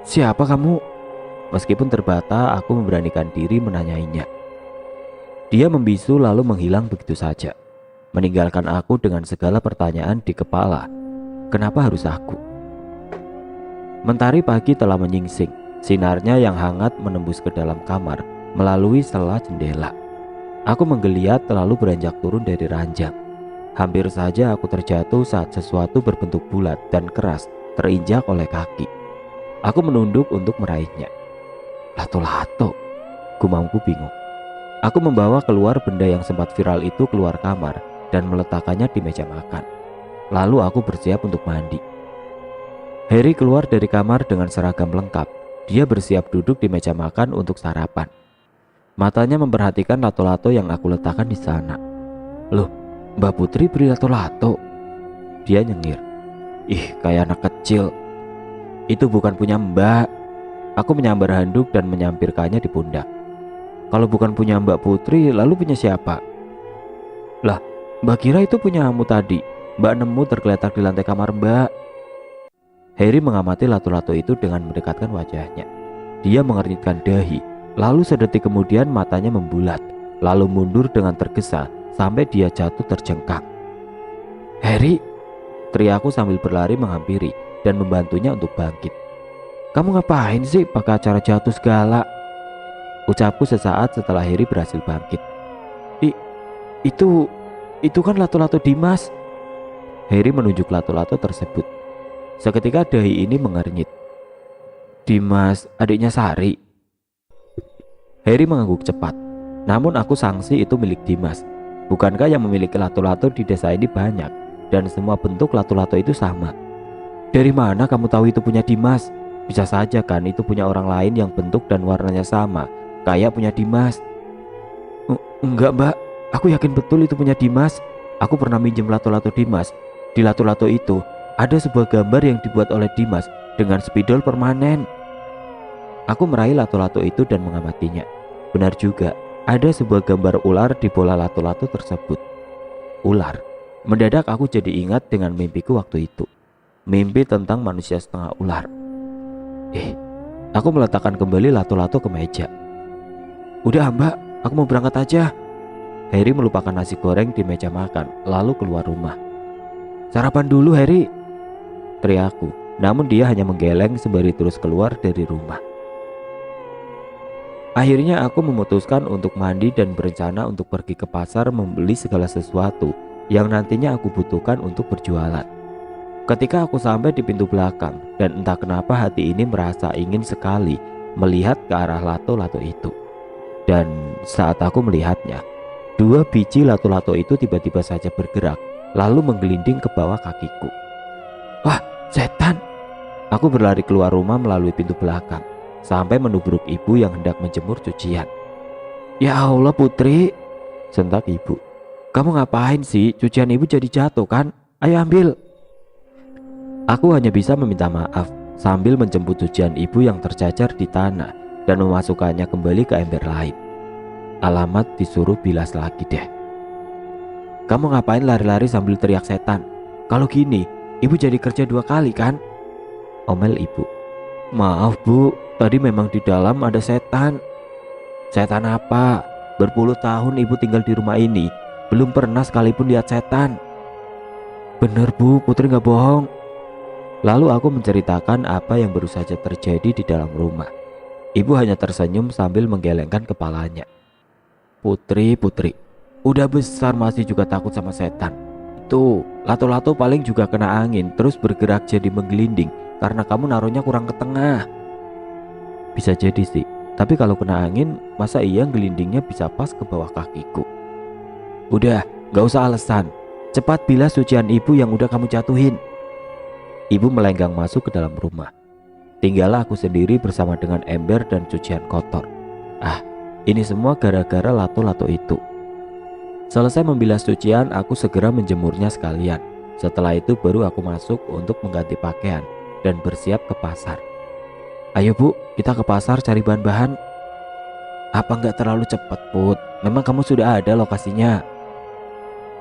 Siapa kamu? Meskipun terbata, aku memberanikan diri menanyainya. Dia membisu lalu menghilang begitu saja, meninggalkan aku dengan segala pertanyaan di kepala. Kenapa harus aku? Mentari pagi telah menyingsing. Sinarnya yang hangat menembus ke dalam kamar melalui sela jendela. Aku menggeliat lalu beranjak turun dari ranjang. Hampir saja aku terjatuh saat sesuatu berbentuk bulat dan keras terinjak oleh kaki. Aku menunduk untuk meraihnya. Lato-lato, gumamku bingung. Aku membawa keluar benda yang sempat viral itu keluar kamar dan meletakkannya di meja makan. Lalu aku bersiap untuk mandi. Harry keluar dari kamar dengan seragam lengkap. Dia bersiap duduk di meja makan untuk sarapan. Matanya memperhatikan lato-lato yang aku letakkan di sana. Loh, Mbak Putri beri lato-lato? Dia nyengir. Ih, kayak anak kecil. Itu bukan punya Mbak. Aku menyambar handuk dan menyampirkannya di pundak. Kalau bukan punya Mbak Putri, lalu punya siapa? Lah, Mbak kira itu punya kamu tadi. Mbak nemu tergeletak di lantai kamar Mbak. Harry mengamati lato-lato itu dengan mendekatkan wajahnya. Dia mengernyitkan dahi, lalu sedetik kemudian matanya membulat, lalu mundur dengan tergesa sampai dia jatuh terjengkang. Harry, teriakku sambil berlari menghampiri dan membantunya untuk bangkit. Kamu ngapain sih pakai acara jatuh segala? Ucapku sesaat setelah Harry berhasil bangkit. Itu kan lato-lato Dimas. Harry menunjuk lato-lato tersebut. Seketika dahi ini mengernyit. Dimas, adiknya Sari. Harry mengangguk cepat. Namun aku sangsi itu milik Dimas. Bukankah yang memiliki lato-lato di desa ini banyak dan semua bentuk lato-lato itu sama? Dari mana kamu tahu itu punya Dimas? Bisa saja kan itu punya orang lain yang bentuk dan warnanya sama, kayak punya Dimas. Enggak Mbak, aku yakin betul itu punya Dimas. Aku pernah minjem lato-lato Dimas. Di lato-lato itu ada sebuah gambar yang dibuat oleh Dimas dengan spidol permanen. Aku meraih lato-lato itu dan mengamatinya. Benar juga, ada sebuah gambar ular di bola lato-lato tersebut. Ular. Mendadak aku jadi ingat dengan mimpiku waktu itu. Mimpi tentang manusia setengah ular. Aku meletakkan kembali lato-lato ke meja. Udah Mbak, aku mau berangkat aja. Harry melupakan nasi goreng di meja makan, lalu keluar rumah. Sarapan dulu Harry, teriakku. Namun dia hanya menggeleng sembari terus keluar dari rumah. Akhirnya aku memutuskan untuk mandi dan berencana untuk pergi ke pasar membeli segala sesuatu yang nantinya aku butuhkan untuk berjualan. Ketika aku sampai di pintu belakang, dan entah kenapa hati ini merasa ingin sekali melihat ke arah lato-lato itu. Dan saat aku melihatnya, 2 biji lato-lato itu tiba-tiba saja bergerak, lalu menggelinding ke bawah kakiku. Wah, setan! Aku berlari keluar rumah melalui pintu belakang, sampai menubruk ibu yang hendak menjemur cucian. Ya Allah Putri, sentak ibu. Kamu ngapain sih? Cucian ibu jadi jatuh kan? Ayo ambil. Aku hanya bisa meminta maaf sambil menjemput cucian ibu yang tercacar di tanah dan memasukkannya kembali ke ember lain. Alamat disuruh bilas lagi deh. Kamu ngapain lari-lari sambil teriak setan? Kalau gini, ibu jadi kerja 2 kali kan? Omel ibu. Maaf bu, tadi memang di dalam ada setan. Setan apa? Berpuluh tahun ibu tinggal di rumah ini, belum pernah sekalipun lihat setan. Bener bu, Putri gak bohong. Lalu aku menceritakan apa yang baru saja terjadi di dalam rumah. Ibu hanya tersenyum sambil menggelengkan kepalanya. Putri, udah besar masih juga takut sama setan. Tuh, lato-lato paling juga kena angin terus bergerak jadi menggelinding karena kamu naruhnya kurang ke tengah. Bisa jadi sih, tapi kalau kena angin masa iya gelindingnya bisa pas ke bawah kakiku. Udah, gak usah alasan. Cepat bilas cucian ibu yang udah kamu jatuhin. Ibu melenggang masuk ke dalam rumah. Tinggallah aku sendiri bersama dengan ember dan cucian kotor. Ini semua gara-gara lato-lato itu. Selesai membilas cucian, aku segera menjemurnya sekalian. Setelah itu baru aku masuk untuk mengganti pakaian dan bersiap ke pasar. Ayo bu, kita ke pasar cari bahan-bahan. Apa nggak terlalu cepat Put? Memang kamu sudah ada lokasinya.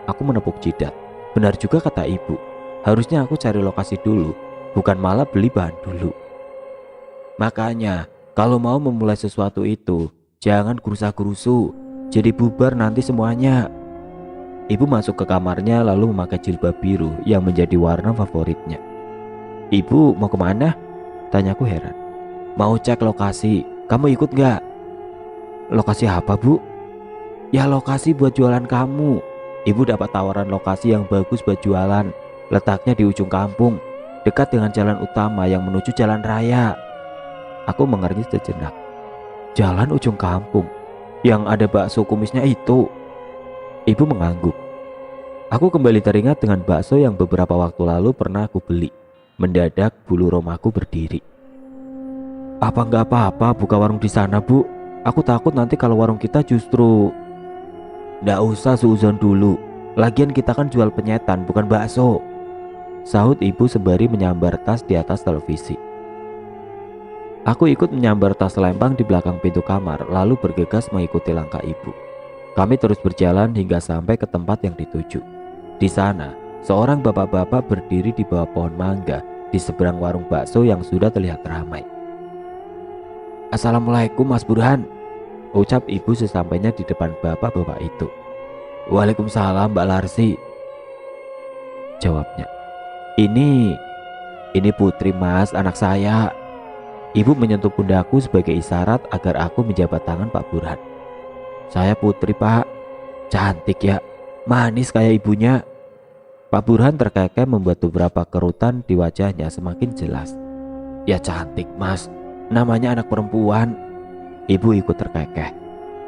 Aku menepuk jidat. Benar juga kata ibu. Harusnya aku cari lokasi dulu, bukan malah beli bahan dulu. Makanya, kalau mau memulai sesuatu itu, jangan gerusa-gerusu, jadi bubar nanti semuanya. Ibu masuk ke kamarnya lalu memakai jilbab biru yang menjadi warna favoritnya. Ibu mau kemana? Tanyaku heran. Mau cek lokasi, kamu ikut nggak? Lokasi apa, Bu? Ya lokasi buat jualan kamu. Ibu dapat tawaran lokasi yang bagus buat jualan. Letaknya di ujung kampung, dekat dengan jalan utama yang menuju jalan raya. Aku mengernyit sejenak. Jalan ujung kampung, yang ada bakso kumisnya itu. Ibu mengangguk. Aku kembali teringat dengan bakso yang beberapa waktu lalu pernah aku beli. Mendadak bulu romaku berdiri. Apa nggak apa-apa buka warung di sana, Bu? Aku takut nanti kalau warung kita justru... Nggak usah suuzon dulu. Lagian kita kan jual penyetan bukan bakso, sahut ibu sembari menyambar tas di atas televisi. Aku ikut menyambar tas lempang di belakang pintu kamar, lalu bergegas mengikuti langkah ibu. Kami terus berjalan hingga sampai ke tempat yang dituju. Di sana, seorang bapak-bapak berdiri di bawah pohon mangga di seberang warung bakso yang sudah terlihat ramai. Assalamualaikum Mas Burhan, ucap ibu sesampainya di depan bapak-bapak itu. Waalaikumsalam Mbak Larsi, jawabnya. Ini Putri Mas, anak saya. Ibu menyentuh pundakku sebagai isyarat agar aku menjabat tangan Pak Burhan. Saya Putri, Pak. Cantik ya, manis kayak ibunya. Pak Burhan terkekeh membuat beberapa kerutan di wajahnya semakin jelas. Ya cantik Mas, namanya anak perempuan. Ibu ikut terkekeh.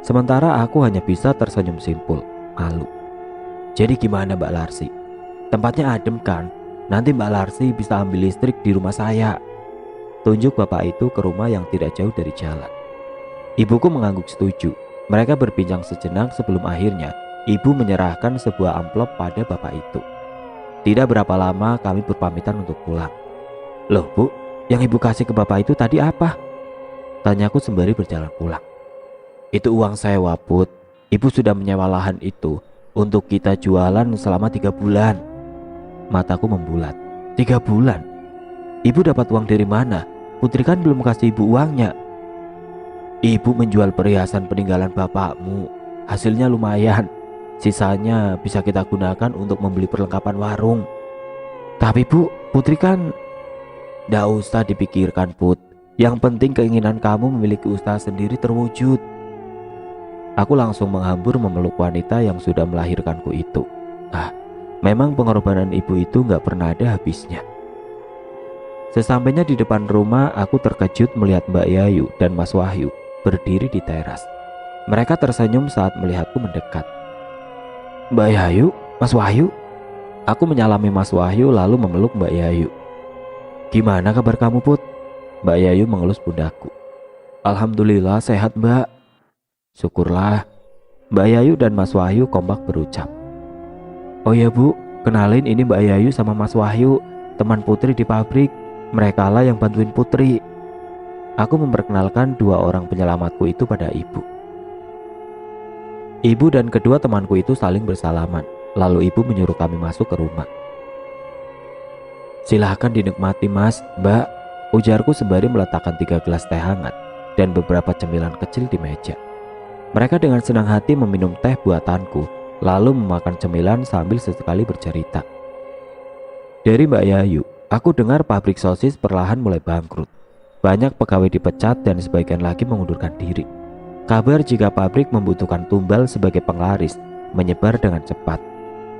Sementara aku hanya bisa tersenyum simpul, malu. Jadi gimana Mbak Larsi? Tempatnya adem kan? Nanti Mbak Larsi bisa ambil listrik di rumah saya. Tunjuk bapak itu ke rumah yang tidak jauh dari jalan. Ibuku mengangguk setuju. Mereka berbincang sejenak sebelum akhirnya ibu menyerahkan sebuah amplop pada bapak itu. Tidak berapa lama kami berpamitan untuk pulang. Loh Bu, yang ibu kasih ke bapak itu tadi apa? Tanyaku sembari berjalan pulang. Itu uang sewa, Put. Ibu sudah menyewa lahan itu untuk kita jualan selama 3 bulan. Mataku membulat. 3 bulan? Ibu dapat uang dari mana? Putri kan belum kasih ibu uangnya. Ibu menjual perhiasan peninggalan bapakmu. Hasilnya lumayan. Sisanya bisa kita gunakan untuk membeli perlengkapan warung. Tapi Bu, Putri kan... Nggak usah dipikirkan, Put. Yang penting keinginan kamu memiliki usaha sendiri terwujud. Aku langsung menghambur memeluk wanita yang sudah melahirkanku itu. Memang pengorbanan ibu itu nggak pernah ada habisnya. Sesampainya di depan rumah, aku terkejut melihat Mbak Yayu dan Mas Wahyu berdiri di teras. Mereka tersenyum saat melihatku mendekat. Mbak Yayu, Mas Wahyu? Aku menyalami Mas Wahyu lalu memeluk Mbak Yayu. Gimana kabar kamu, Put? Mbak Yayu mengelus pundakku. Alhamdulillah sehat, Mbak. Syukurlah. Mbak Yayu dan Mas Wahyu kompak berucap. Oh ya Bu, kenalin ini Mbak Yayu sama Mas Wahyu, teman Putri di pabrik. Mereka lah yang bantuin Putri. Aku memperkenalkan 2 orang penyelamatku itu pada ibu. Ibu dan kedua temanku itu saling bersalaman. Lalu ibu menyuruh kami masuk ke rumah. Silahkan dinikmati Mas, Mbak, ujarku sembari meletakkan 3 gelas teh hangat dan beberapa cemilan kecil di meja. Mereka dengan senang hati meminum teh buatanku, lalu memakan cemilan sambil sesekali bercerita. Dari Mbak Yayu, aku dengar pabrik sosis perlahan mulai bangkrut. Banyak pegawai dipecat dan sebagian lagi mengundurkan diri. Kabar jika pabrik membutuhkan tumbal sebagai penglaris menyebar dengan cepat.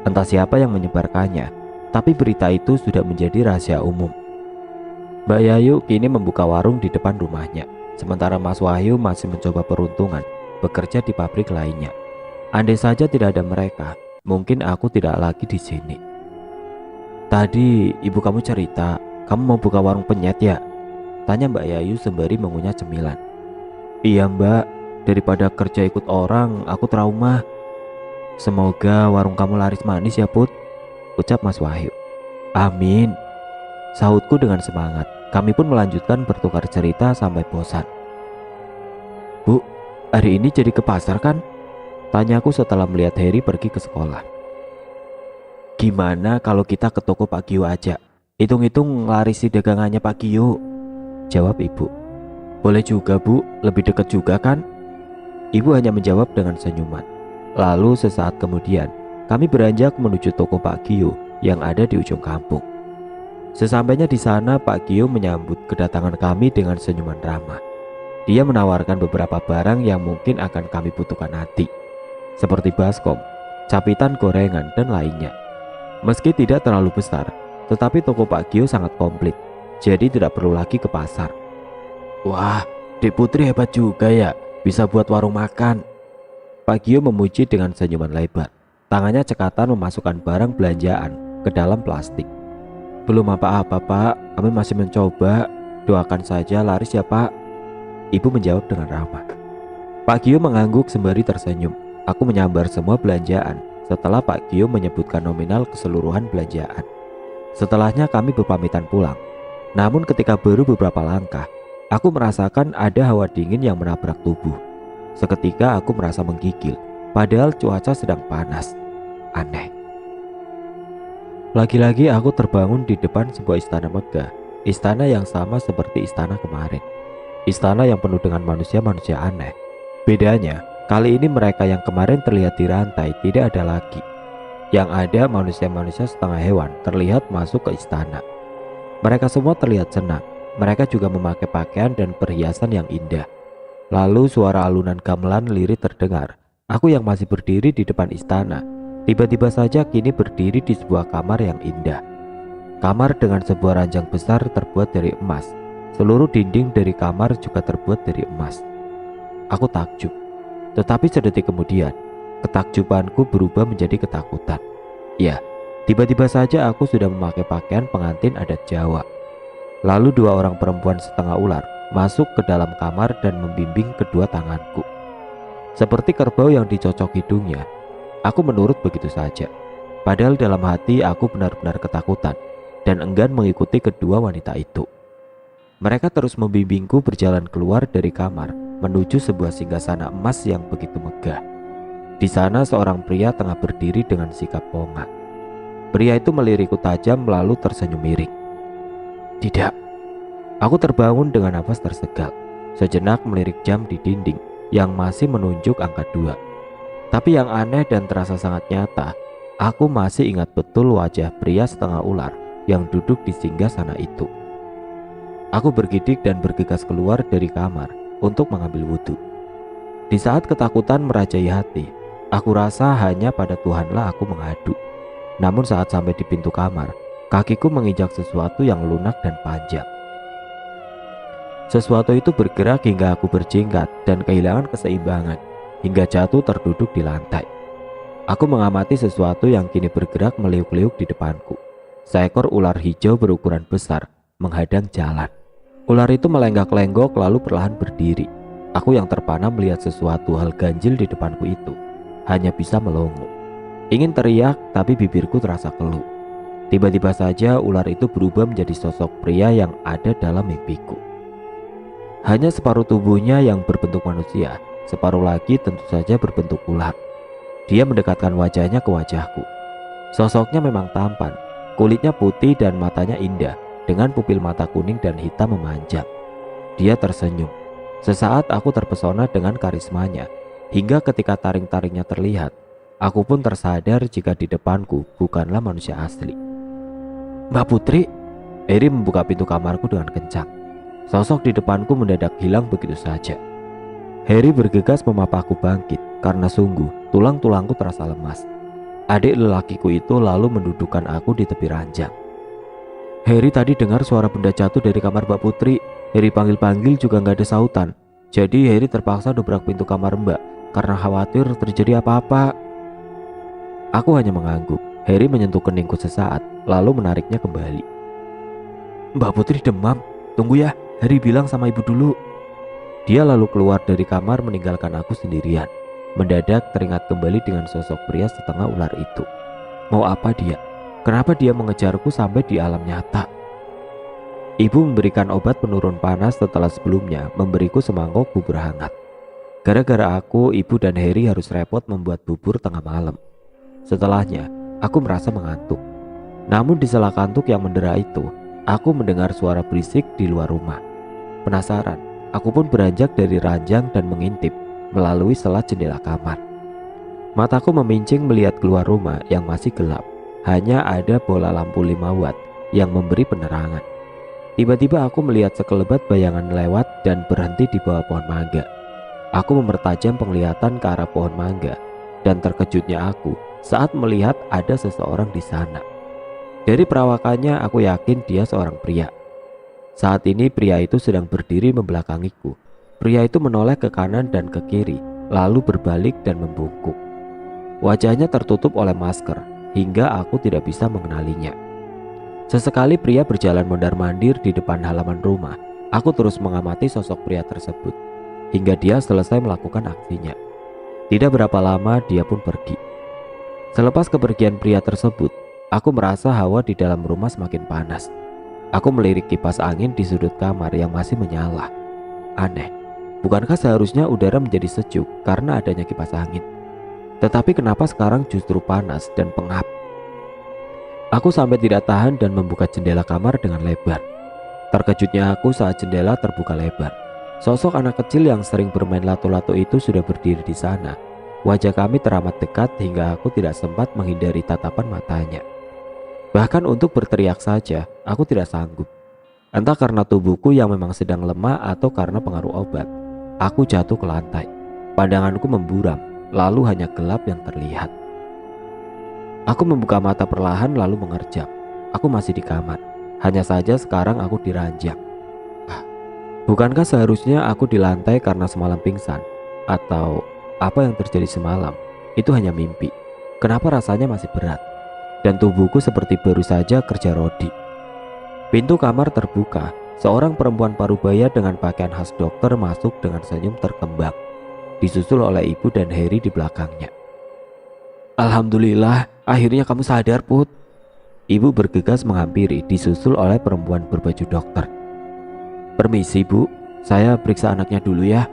Entah siapa yang menyebarkannya, tapi berita itu sudah menjadi rahasia umum. Mbak Yayu kini membuka warung di depan rumahnya, sementara Mas Wahyu masih mencoba peruntungan bekerja di pabrik lainnya. Andai saja tidak ada mereka, mungkin aku tidak lagi di sini. Tadi ibu kamu cerita, kamu mau buka warung penyet ya? Tanya Mbak Yayu sembari mengunyah cemilan. Iya Mbak, daripada kerja ikut orang, aku trauma. Semoga warung kamu laris manis ya Put, ucap Mas Wahyu. Amin, sahutku dengan semangat. Kami pun melanjutkan bertukar cerita sampai bosan. Bu, hari ini jadi ke pasar kan? Tanyaku setelah melihat Heri pergi ke sekolah. Gimana kalau kita ke toko Pak Gio aja? Hitung-hitung ngelarisi dagangannya Pak Gio, jawab ibu. Boleh juga Bu, lebih dekat juga kan? Ibu hanya menjawab dengan senyuman. Lalu sesaat kemudian kami beranjak menuju toko Pak Gio yang ada di ujung kampung. Sesampainya di sana, Pak Gio menyambut kedatangan kami dengan senyuman ramah. Dia menawarkan beberapa barang yang mungkin akan kami butuhkan nanti, seperti baskom, capitan gorengan, dan lainnya. Meski tidak terlalu besar, tetapi toko Pak Gio sangat komplit, jadi tidak perlu lagi ke pasar. Wah, Dek Putri hebat juga ya, bisa buat warung makan. Pak Gio memuji dengan senyuman lebar. Tangannya cekatan memasukkan barang belanjaan ke dalam plastik. Belum apa-apa Pak, kami masih mencoba. Doakan saja laris ya Pak. Ibu menjawab dengan ramah. Pak Gio mengangguk sembari tersenyum. Aku menyambar semua belanjaan setelah Pak Gio menyebutkan nominal keseluruhan belanjaan. Setelahnya kami berpamitan pulang. Namun ketika baru beberapa langkah, aku merasakan ada hawa dingin yang menabrak tubuh. Seketika aku merasa menggigil, padahal cuaca sedang panas. Aneh. Lagi-lagi aku terbangun di depan sebuah istana megah. Istana yang sama seperti istana kemarin. Istana yang penuh dengan manusia-manusia aneh. Bedanya, kali ini mereka yang kemarin terlihat dirantai tidak ada lagi. Yang ada manusia-manusia setengah hewan terlihat masuk ke istana. Mereka semua terlihat senang. Mereka juga memakai pakaian dan perhiasan yang indah. Lalu suara alunan gamelan lirih terdengar. Aku yang masih berdiri di depan istana, tiba-tiba saja kini berdiri di sebuah kamar yang indah. Kamar dengan sebuah ranjang besar terbuat dari emas. Seluruh dinding dari kamar juga terbuat dari emas. Aku takjub. Tetapi sedetik kemudian, ketakjubanku berubah menjadi ketakutan. Ya, tiba-tiba saja aku sudah memakai pakaian pengantin adat Jawa. Lalu dua orang perempuan setengah ular masuk ke dalam kamar dan membimbing kedua tanganku. Seperti kerbau yang dicocok hidungnya, aku menurut begitu saja. Padahal dalam hati aku benar-benar ketakutan dan enggan mengikuti kedua wanita itu. Mereka terus membimbingku berjalan keluar dari kamar menuju sebuah singgasana emas yang begitu megah. Di sana seorang pria tengah berdiri dengan sikap ponga. Pria itu melirikku tajam lalu tersenyum miring. Tidak. Aku terbangun dengan nafas tersegal. Sejenak melirik jam di dinding yang masih menunjuk angka 2. Tapi yang aneh dan terasa sangat nyata, aku masih ingat betul wajah pria setengah ular yang duduk di singgasana itu. Aku bergidik dan bergegas keluar dari kamar untuk mengambil wudhu. Di saat ketakutan merajai hati, aku rasa hanya pada Tuhanlah aku mengadu. Namun saat sampai di pintu kamar, kakiku menginjak sesuatu yang lunak dan panjang. Sesuatu itu bergerak hingga aku berjingkat dan kehilangan keseimbangan, hingga jatuh terduduk di lantai. Aku mengamati sesuatu yang kini bergerak meliuk-liuk di depanku. Seekor ular hijau berukuran besar menghadang jalan. Ular itu melenggak-lenggok lalu perlahan berdiri. Aku yang terpana melihat sesuatu hal ganjil di depanku itu hanya bisa melongo. Ingin teriak tapi bibirku terasa keluh. Tiba-tiba saja ular itu berubah menjadi sosok pria yang ada dalam mimpiku. Hanya separuh tubuhnya yang berbentuk manusia, separuh lagi tentu saja berbentuk ular. Dia mendekatkan wajahnya ke wajahku. Sosoknya memang tampan, kulitnya putih dan matanya indah dengan pupil mata kuning dan hitam memanjang. Dia tersenyum. Sesaat aku terpesona dengan karismanya, hingga ketika taring-taringnya terlihat, aku pun tersadar jika di depanku bukanlah manusia asli. Mbak Putri, Eri membuka pintu kamarku dengan kencang. Sosok di depanku mendadak hilang begitu saja. Harry bergegas memapahku bangkit karena sungguh tulang-tulangku terasa lemas. Adik lelakiku itu lalu mendudukkan aku di tepi ranjang. Harry tadi dengar suara benda jatuh dari kamar Mbak Putri. Harry panggil-panggil juga nggak ada sautan. Jadi Harry terpaksa dobrak pintu kamar Mbak karena khawatir terjadi apa-apa. Aku hanya mengangguk. Harry menyentuh keningku sesaat lalu menariknya kembali. Mbak Putri demam. Tunggu ya, Harry bilang sama ibu dulu. Dia lalu keluar dari kamar meninggalkan aku sendirian. Mendadak teringat kembali dengan sosok pria setengah ular itu. Mau apa dia? Kenapa dia mengejarku sampai di alam nyata? Ibu memberikan obat penurun panas setelah sebelumnya memberiku semangkok bubur hangat. Gara-gara aku, ibu dan Harry harus repot membuat bubur tengah malam. Setelahnya, aku merasa mengantuk. Namun di sela kantuk yang mendera itu, aku mendengar suara berisik di luar rumah. Penasaran, aku pun beranjak dari ranjang dan mengintip melalui sela jendela kamar. Mataku memincing melihat keluar rumah yang masih gelap. Hanya ada bola lampu 5 watt yang memberi penerangan. Tiba-tiba aku melihat sekelebat bayangan lewat dan berhenti di bawah pohon mangga. Aku mempertajam penglihatan ke arah pohon mangga dan terkejutnya aku saat melihat ada seseorang di sana. Dari perawakannya aku yakin dia seorang pria. Saat ini pria itu sedang berdiri membelakangiku. Pria itu menoleh ke kanan dan ke kiri, lalu berbalik dan membungkuk. Wajahnya tertutup oleh masker hingga aku tidak bisa mengenalinya. Sesekali pria berjalan mondar-mandir di depan halaman rumah. Aku terus mengamati sosok pria tersebut hingga dia selesai melakukan aksinya. Tidak berapa lama dia pun pergi. Selepas kepergian pria tersebut, aku merasa hawa di dalam rumah semakin panas. Aku melirik kipas angin di sudut kamar yang masih menyala. Aneh, bukankah seharusnya udara menjadi sejuk karena adanya kipas angin? Tetapi kenapa sekarang justru panas dan pengap? Aku sampai tidak tahan dan membuka jendela kamar dengan lebar. Terkejutnya aku saat jendela terbuka lebar. Sosok anak kecil yang sering bermain lato-lato itu sudah berdiri di sana. Wajah kami teramat dekat hingga aku tidak sempat menghindari tatapan matanya. Bahkan untuk berteriak saja, aku tidak sanggup. Entah karena tubuhku yang memang sedang lemah atau karena pengaruh obat, aku jatuh ke lantai. Pandanganku memburam, lalu hanya gelap yang terlihat. Aku membuka mata perlahan lalu mengerjap. Aku masih di kamar. Hanya saja sekarang aku diranjang. Bukankah seharusnya aku di lantai karena semalam pingsan? Atau apa yang terjadi semalam itu hanya mimpi? Kenapa rasanya masih berat? Dan tubuhku seperti baru saja kerja rodi. Pintu kamar terbuka. Seorang perempuan parubaya dengan pakaian khas dokter masuk dengan senyum terkembang, disusul oleh ibu dan Harry di belakangnya. Alhamdulillah, akhirnya kamu sadar, Put. Ibu bergegas menghampiri, disusul oleh perempuan berbaju dokter. Permisi, Bu, saya periksa anaknya dulu ya.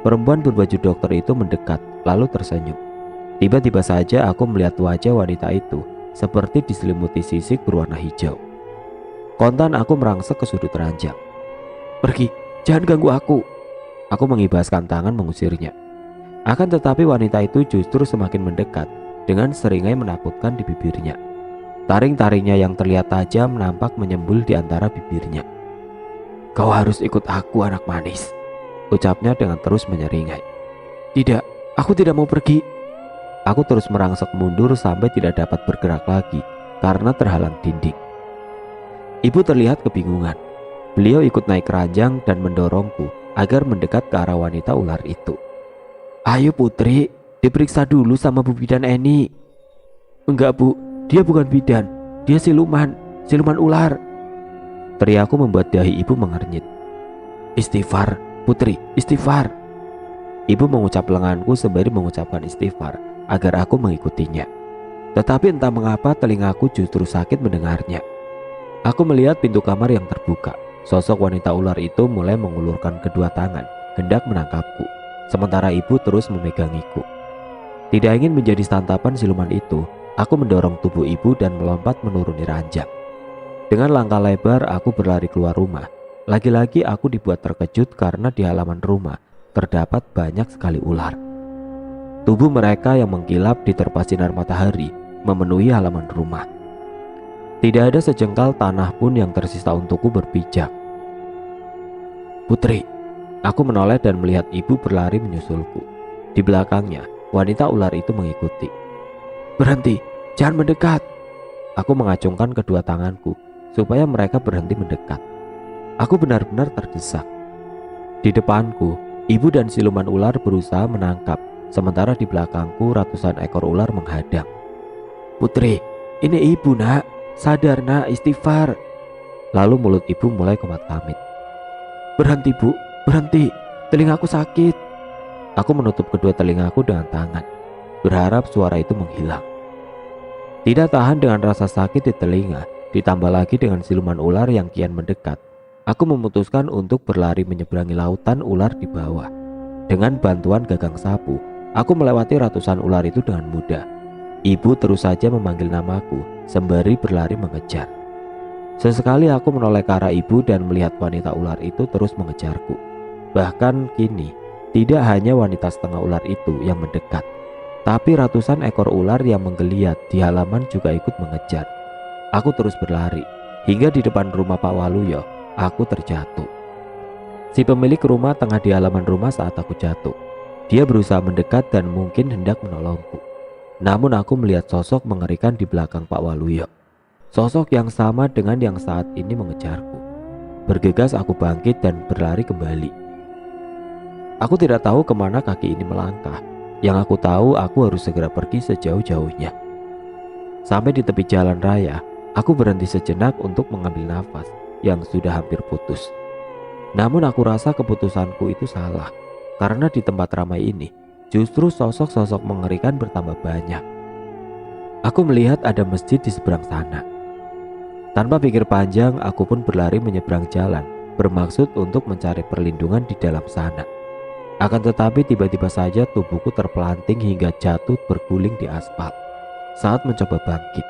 Perempuan berbaju dokter itu mendekat, lalu tersenyum. Tiba-tiba saja aku melihat wajah wanita itu seperti diselimuti sisik berwarna hijau. Kontan aku merangsek ke sudut ranjang. Pergi, jangan ganggu aku. Aku mengibaskan tangan mengusirnya. Akan tetapi wanita itu justru semakin mendekat dengan seringai menakutkan di bibirnya. Taring-taringnya yang terlihat tajam nampak menyembul di antara bibirnya. Kau harus ikut aku, anak manis, ucapnya dengan terus menyeringai. Tidak, aku tidak mau pergi. Aku terus merangsek mundur sampai tidak dapat bergerak lagi karena terhalang dinding. Ibu terlihat kebingungan. Beliau ikut naik keranjang dan mendorongku agar mendekat ke arah wanita ular itu. Ayo Putri, diperiksa dulu sama Bu Bidan Eni. Enggak Bu, dia bukan bidan, dia siluman ular. Teriakku membuat dahi ibu mengernyit. Istighfar, Putri, istighfar. Ibu mengucap lenganku sembari mengucapkan istighfar agar aku mengikutinya. Tetapi entah mengapa telingaku justru sakit mendengarnya. Aku melihat pintu kamar yang terbuka. Sosok wanita ular itu mulai mengulurkan kedua tangan, hendak menangkapku. Sementara ibu terus memegangiku. Tidak ingin menjadi santapan siluman itu, aku mendorong tubuh ibu dan melompat menuruni ranjang. Dengan langkah lebar aku berlari keluar rumah. Lagi-lagi aku dibuat terkejut karena di halaman rumah terdapat banyak sekali ular. Tubuh mereka yang mengkilap diterpa sinar matahari memenuhi halaman rumah. Tidak ada sejengkal tanah pun yang tersisa untukku berpijak. Putri, aku menoleh dan melihat ibu berlari menyusulku. Di belakangnya, wanita ular itu mengikuti. Berhenti, jangan mendekat. Aku mengacungkan kedua tanganku supaya mereka berhenti mendekat. Aku benar-benar terdesak. Di depanku, ibu dan siluman ular berusaha menangkap, sementara di belakangku ratusan ekor ular menghadang. Putri, ini ibu nak, sadar nak, istighfar. Lalu mulut ibu mulai komat-kamit. Berhenti Bu, berhenti, telingaku sakit. Aku menutup kedua telingaku dengan tangan, berharap suara itu menghilang. Tidak tahan dengan rasa sakit di telinga, ditambah lagi dengan siluman ular yang kian mendekat, aku memutuskan untuk berlari menyeberangi lautan ular di bawah. Dengan bantuan gagang sapu, aku melewati ratusan ular itu dengan mudah. Ibu terus saja memanggil namaku sembari berlari mengejar. Sesekali aku menoleh ke arah ibu dan melihat wanita ular itu terus mengejarku. Bahkan kini, tidak hanya wanita setengah ular itu yang mendekat, tapi ratusan ekor ular yang menggeliat di halaman juga ikut mengejar. Aku terus berlari. Hingga di depan rumah Pak Waluyo, aku terjatuh. Si pemilik rumah tengah di halaman rumah saat aku jatuh. Dia berusaha mendekat dan mungkin hendak menolongku. Namun aku melihat sosok mengerikan di belakang Pak Waluyo. Sosok yang sama dengan yang saat ini mengejarku. Bergegas aku bangkit dan berlari kembali. Aku tidak tahu kemana kaki ini melangkah. Yang aku tahu aku harus segera pergi sejauh-jauhnya. Sampai di tepi jalan raya, aku berhenti sejenak untuk mengambil nafas yang sudah hampir putus. Namun aku rasa keputusanku itu salah, karena di tempat ramai ini justru sosok-sosok mengerikan bertambah banyak. Aku melihat ada masjid di seberang sana. Tanpa pikir panjang, aku pun berlari menyeberang jalan, bermaksud untuk mencari perlindungan di dalam sana. Akan tetapi tiba-tiba saja tubuhku terpelanting hingga jatuh berguling di aspal. Saat mencoba bangkit,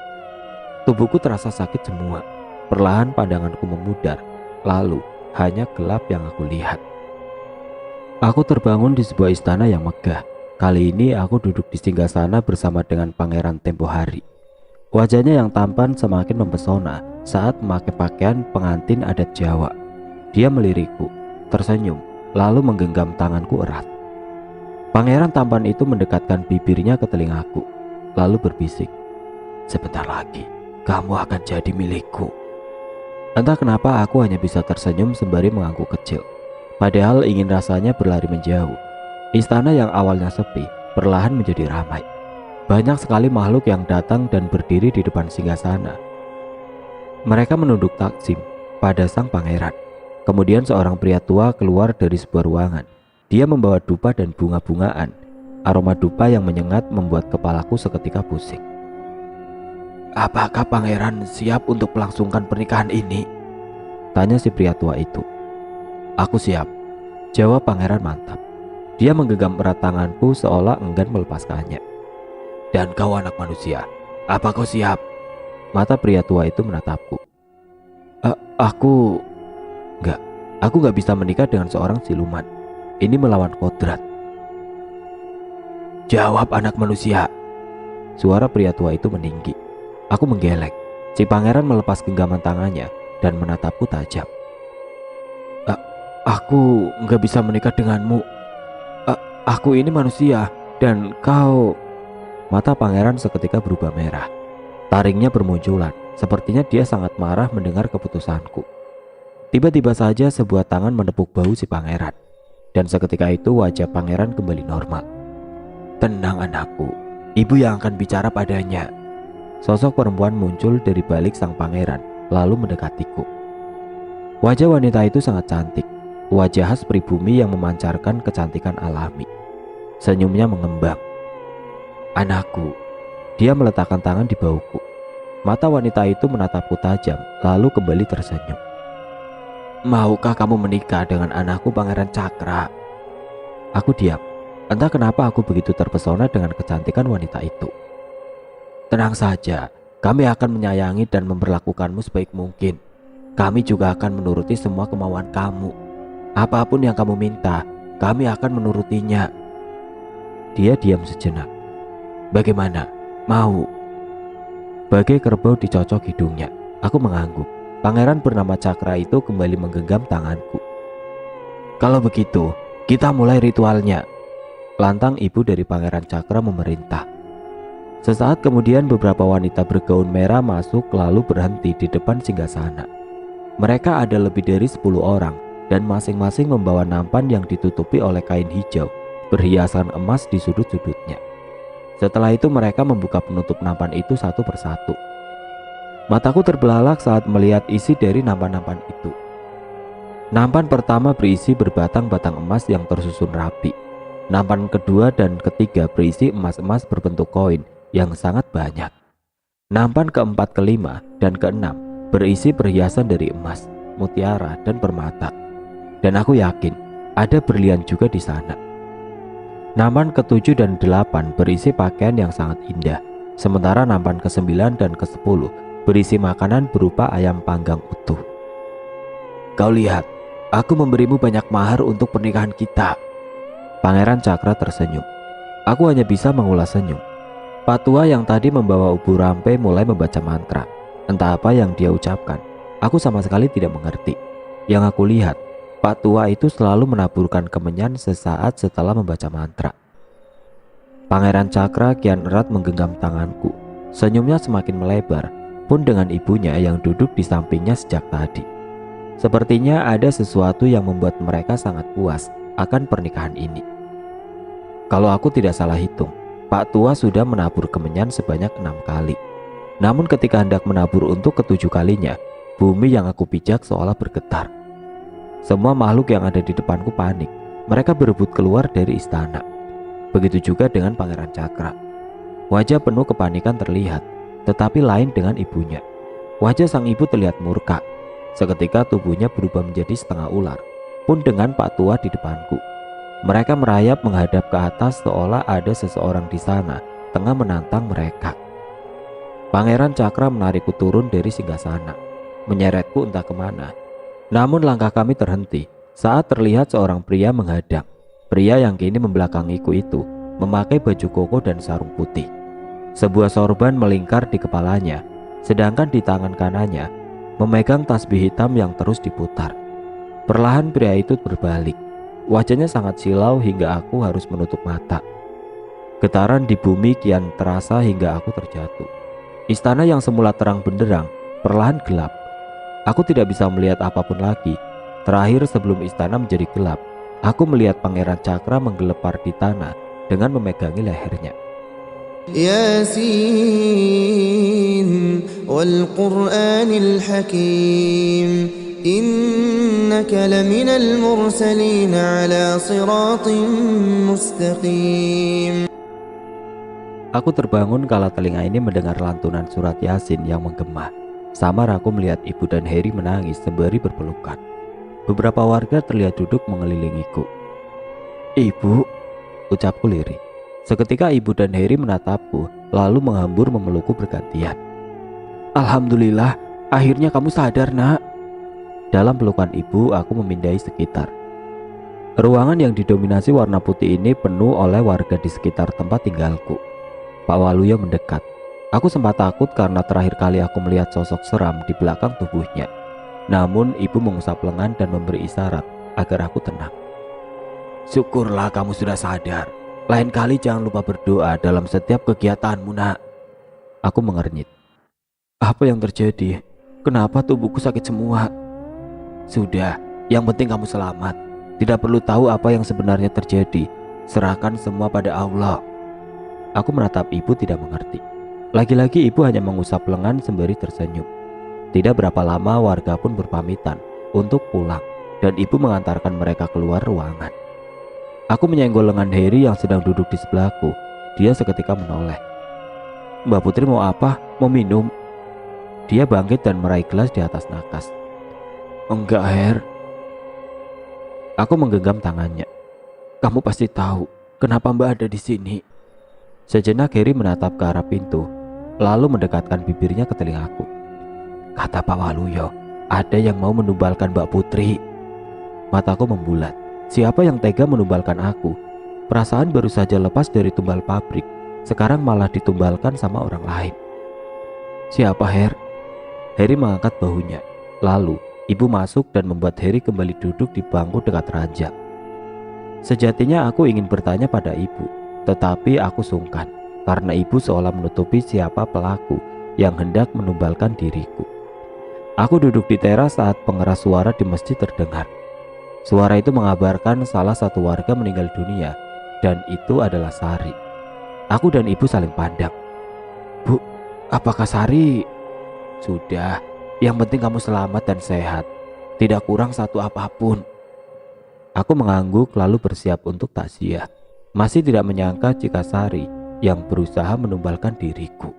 tubuhku terasa sakit semua. Perlahan pandanganku memudar, lalu hanya gelap yang aku lihat. Aku terbangun di sebuah istana yang megah. Kali ini aku duduk di singgasana bersama dengan pangeran tempo hari. Wajahnya yang tampan semakin mempesona saat memakai pakaian pengantin adat Jawa. Dia melirikku, tersenyum, lalu menggenggam tanganku erat. Pangeran tampan itu mendekatkan bibirnya ke telingaku, lalu berbisik, "Sebentar lagi kamu akan jadi milikku." Entah kenapa aku hanya bisa tersenyum sembari mengangguk kecil. Padahal ingin rasanya berlari menjauh. Istana yang awalnya sepi perlahan menjadi ramai. Banyak sekali makhluk yang datang dan berdiri di depan singgasana. Mereka menunduk takzim pada sang pangeran. Kemudian seorang pria tua keluar dari sebuah ruangan. Dia membawa dupa dan bunga-bungaan. Aroma dupa yang menyengat membuat kepalaku seketika pusing. "Apakah pangeran siap untuk melangsungkan pernikahan ini?" tanya si pria tua itu. "Aku siap," jawab pangeran mantap. Dia menggenggam erat tanganku seolah enggan melepaskannya. "Dan kau anak manusia, apa kau siap?" Mata pria tua itu menatapku. Aku gak bisa menikah dengan seorang siluman. Ini melawan kodrat." "Jawab anak manusia," suara pria tua itu meninggi. Aku menggeleng. Si pangeran melepas genggaman tangannya dan menatapku tajam. Aku gak bisa menikah denganmu. Aku ini manusia dan kau..." Mata pangeran seketika berubah merah. Taringnya bermunculan. Sepertinya dia sangat marah mendengar keputusanku. Tiba-tiba saja sebuah tangan menepuk bahu si pangeran. Dan seketika itu wajah pangeran kembali normal. "Tenang anakku, ibu yang akan bicara padanya." Sosok perempuan muncul dari balik sang pangeran lalu mendekatiku. Wajah wanita itu sangat cantik. Wajah khas pribumi yang memancarkan kecantikan alami. Senyumnya mengembang. "Anakku." Dia meletakkan tangan di bahuku. Mata wanita itu menatapku tajam lalu kembali tersenyum. "Maukah kamu menikah dengan anakku Pangeran Cakra?" Aku diam. Entah kenapa aku begitu terpesona dengan kecantikan wanita itu. "Tenang saja, kami akan menyayangi dan memperlakukanmu sebaik mungkin. Kami juga akan menuruti semua kemauan kamu. Apapun yang kamu minta, kami akan menurutinya." Dia diam sejenak. "Bagaimana? Mau?" Bagai kerbau dicocok hidungnya. Aku mengangguk. Pangeran bernama Cakra itu kembali menggenggam tanganku. "Kalau begitu, kita mulai ritualnya," lantang ibu dari Pangeran Cakra memerintah. Sesaat kemudian beberapa wanita bergaun merah masuk lalu berhenti di depan singgasana. Mereka ada lebih dari 10 orang dan masing-masing membawa nampan yang ditutupi oleh kain hijau berhiasan emas di sudut-sudutnya. Setelah itu mereka membuka penutup nampan itu satu persatu. Mataku terbelalak saat melihat isi dari nampan-nampan itu. Nampan pertama berisi berbatang-batang emas yang tersusun rapi. Nampan kedua dan ketiga berisi emas-emas berbentuk koin yang sangat banyak. Nampan keempat, kelima, dan keenam berisi perhiasan dari emas, mutiara, dan permata. Dan aku yakin ada berlian juga di sana. Nampan ke-7 dan 8 berisi pakaian yang sangat indah. Sementara nampan ke-9 dan ke-10 berisi makanan berupa ayam panggang utuh. "Kau lihat, aku memberimu banyak mahar untuk pernikahan kita." Pangeran Cakra tersenyum. Aku hanya bisa mengulas senyum. Pak tua yang tadi membawa ubu rampe mulai membaca mantra. Entah apa yang dia ucapkan. Aku sama sekali tidak mengerti. Yang aku lihat, Pak tua itu selalu menaburkan kemenyan sesaat setelah membaca mantra. Pangeran Cakra kian erat menggenggam tanganku. Senyumnya semakin melebar, pun dengan ibunya yang duduk di sampingnya sejak tadi. Sepertinya ada sesuatu yang membuat mereka sangat puas akan pernikahan ini. Kalau aku tidak salah hitung, Pak tua sudah menabur kemenyan sebanyak 6 kali. Namun ketika hendak menabur untuk ke-7 kalinya, bumi yang aku pijak seolah bergetar. Semua makhluk yang ada di depanku panik. Mereka berebut keluar dari istana. Begitu juga dengan Pangeran Cakra. Wajah penuh kepanikan terlihat, tetapi lain dengan ibunya. Wajah sang ibu terlihat murka. Seketika tubuhnya berubah menjadi setengah ular, pun dengan Pak tua di depanku. Mereka merayap menghadap ke atas seolah ada seseorang di sana tengah menantang mereka. Pangeran Cakra menarikku turun dari singgasana, menyeretku entah kemana. Namun langkah kami terhenti saat terlihat seorang pria menghadang. Pria yang kini membelakangiku itu memakai baju koko dan sarung putih. Sebuah sorban melingkar di kepalanya, sedangkan di tangan kanannya memegang tasbih hitam yang terus diputar. Perlahan pria itu berbalik. Wajahnya sangat silau hingga aku harus menutup mata. Getaran di bumi kian terasa hingga aku terjatuh. Istana yang semula terang benderang perlahan gelap. Aku tidak bisa melihat apapun lagi. Terakhir sebelum istana menjadi gelap, aku melihat Pangeran Cakra menggelepar di tanah dengan memegangi lehernya. Yasin wal Qur'anil Hakim innaka laminal mursalin ala siratim mustaqim. Aku terbangun kala telinga ini mendengar lantunan surat Yasin yang menggema. Samar aku melihat ibu dan Harry menangis sembari berpelukan. Beberapa warga terlihat duduk mengelilingiku. "Ibu," ucapku lirih. Seketika ibu dan Harry menatapku, lalu menghambur memelukku bergantian. "Alhamdulillah, akhirnya kamu sadar, Nak." Dalam pelukan ibu, aku memindai sekitar. Ruangan yang didominasi warna putih ini penuh oleh warga di sekitar tempat tinggalku. Pak Waluyo mendekat. Aku sempat takut karena terakhir kali aku melihat sosok seram di belakang tubuhnya. Namun ibu mengusap lengan dan memberi isyarat agar aku tenang. "Syukurlah kamu sudah sadar. Lain kali jangan lupa berdoa dalam setiap kegiatanmu, Nak." Aku mengernyit. "Apa yang terjadi? Kenapa tubuhku sakit semua?" "Sudah, yang penting kamu selamat. Tidak perlu tahu apa yang sebenarnya terjadi. Serahkan semua pada Allah." Aku menatap ibu tidak mengerti. Lagi-lagi ibu hanya mengusap lengan sembari tersenyum. Tidak berapa lama warga pun berpamitan untuk pulang dan ibu mengantarkan mereka keluar ruangan. Aku menyenggol lengan Harry yang sedang duduk di sebelahku. Dia seketika menoleh. "Mbak Putri mau apa? Mau minum?" Dia bangkit dan meraih gelas di atas nakas. "Enggak, Her." Aku menggenggam tangannya. "Kamu pasti tahu kenapa Mbak ada di sini." Sejenak Harry menatap ke arah pintu, lalu mendekatkan bibirnya ke telingaku. "Kata Pak Waluyo, ada yang mau menumbalkan Mbak Putri." Mataku membulat. Siapa yang tega menumbalkan aku? Perasaan baru saja lepas dari tumbal pabrik, sekarang malah ditumbalkan sama orang lain. "Siapa, Her?" Harry mengangkat bahunya. Lalu ibu masuk dan membuat Harry kembali duduk di bangku dekat ranjang. Sejatinya aku ingin bertanya pada ibu, tetapi aku sungkan karena ibu seolah menutupi siapa pelaku yang hendak menumbalkan diriku. Aku duduk di teras saat pengeras suara di masjid terdengar. Suara itu mengabarkan salah satu warga meninggal dunia, dan itu adalah Sari. Aku dan ibu saling pandang. "Bu, apakah Sari?" "Sudah, yang penting kamu selamat dan sehat. Tidak kurang satu apapun." Aku mengangguk lalu bersiap untuk takziah. Masih tidak menyangka jika Sari yang berusaha menumbalkan diriku.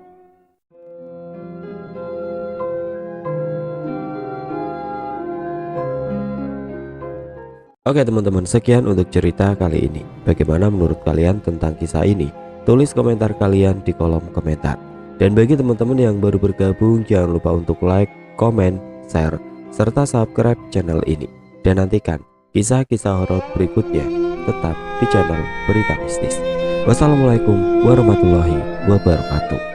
Oke teman-teman, sekian untuk cerita kali ini. Bagaimana menurut kalian tentang kisah ini? Tulis komentar kalian di kolom komentar. Dan bagi teman-teman yang baru bergabung, jangan lupa untuk like, komen, share, serta subscribe channel ini. Dan nantikan kisah-kisah horor berikutnya tetap di channel Berita Mistis. Wassalamualaikum warahmatullahi wabarakatuh.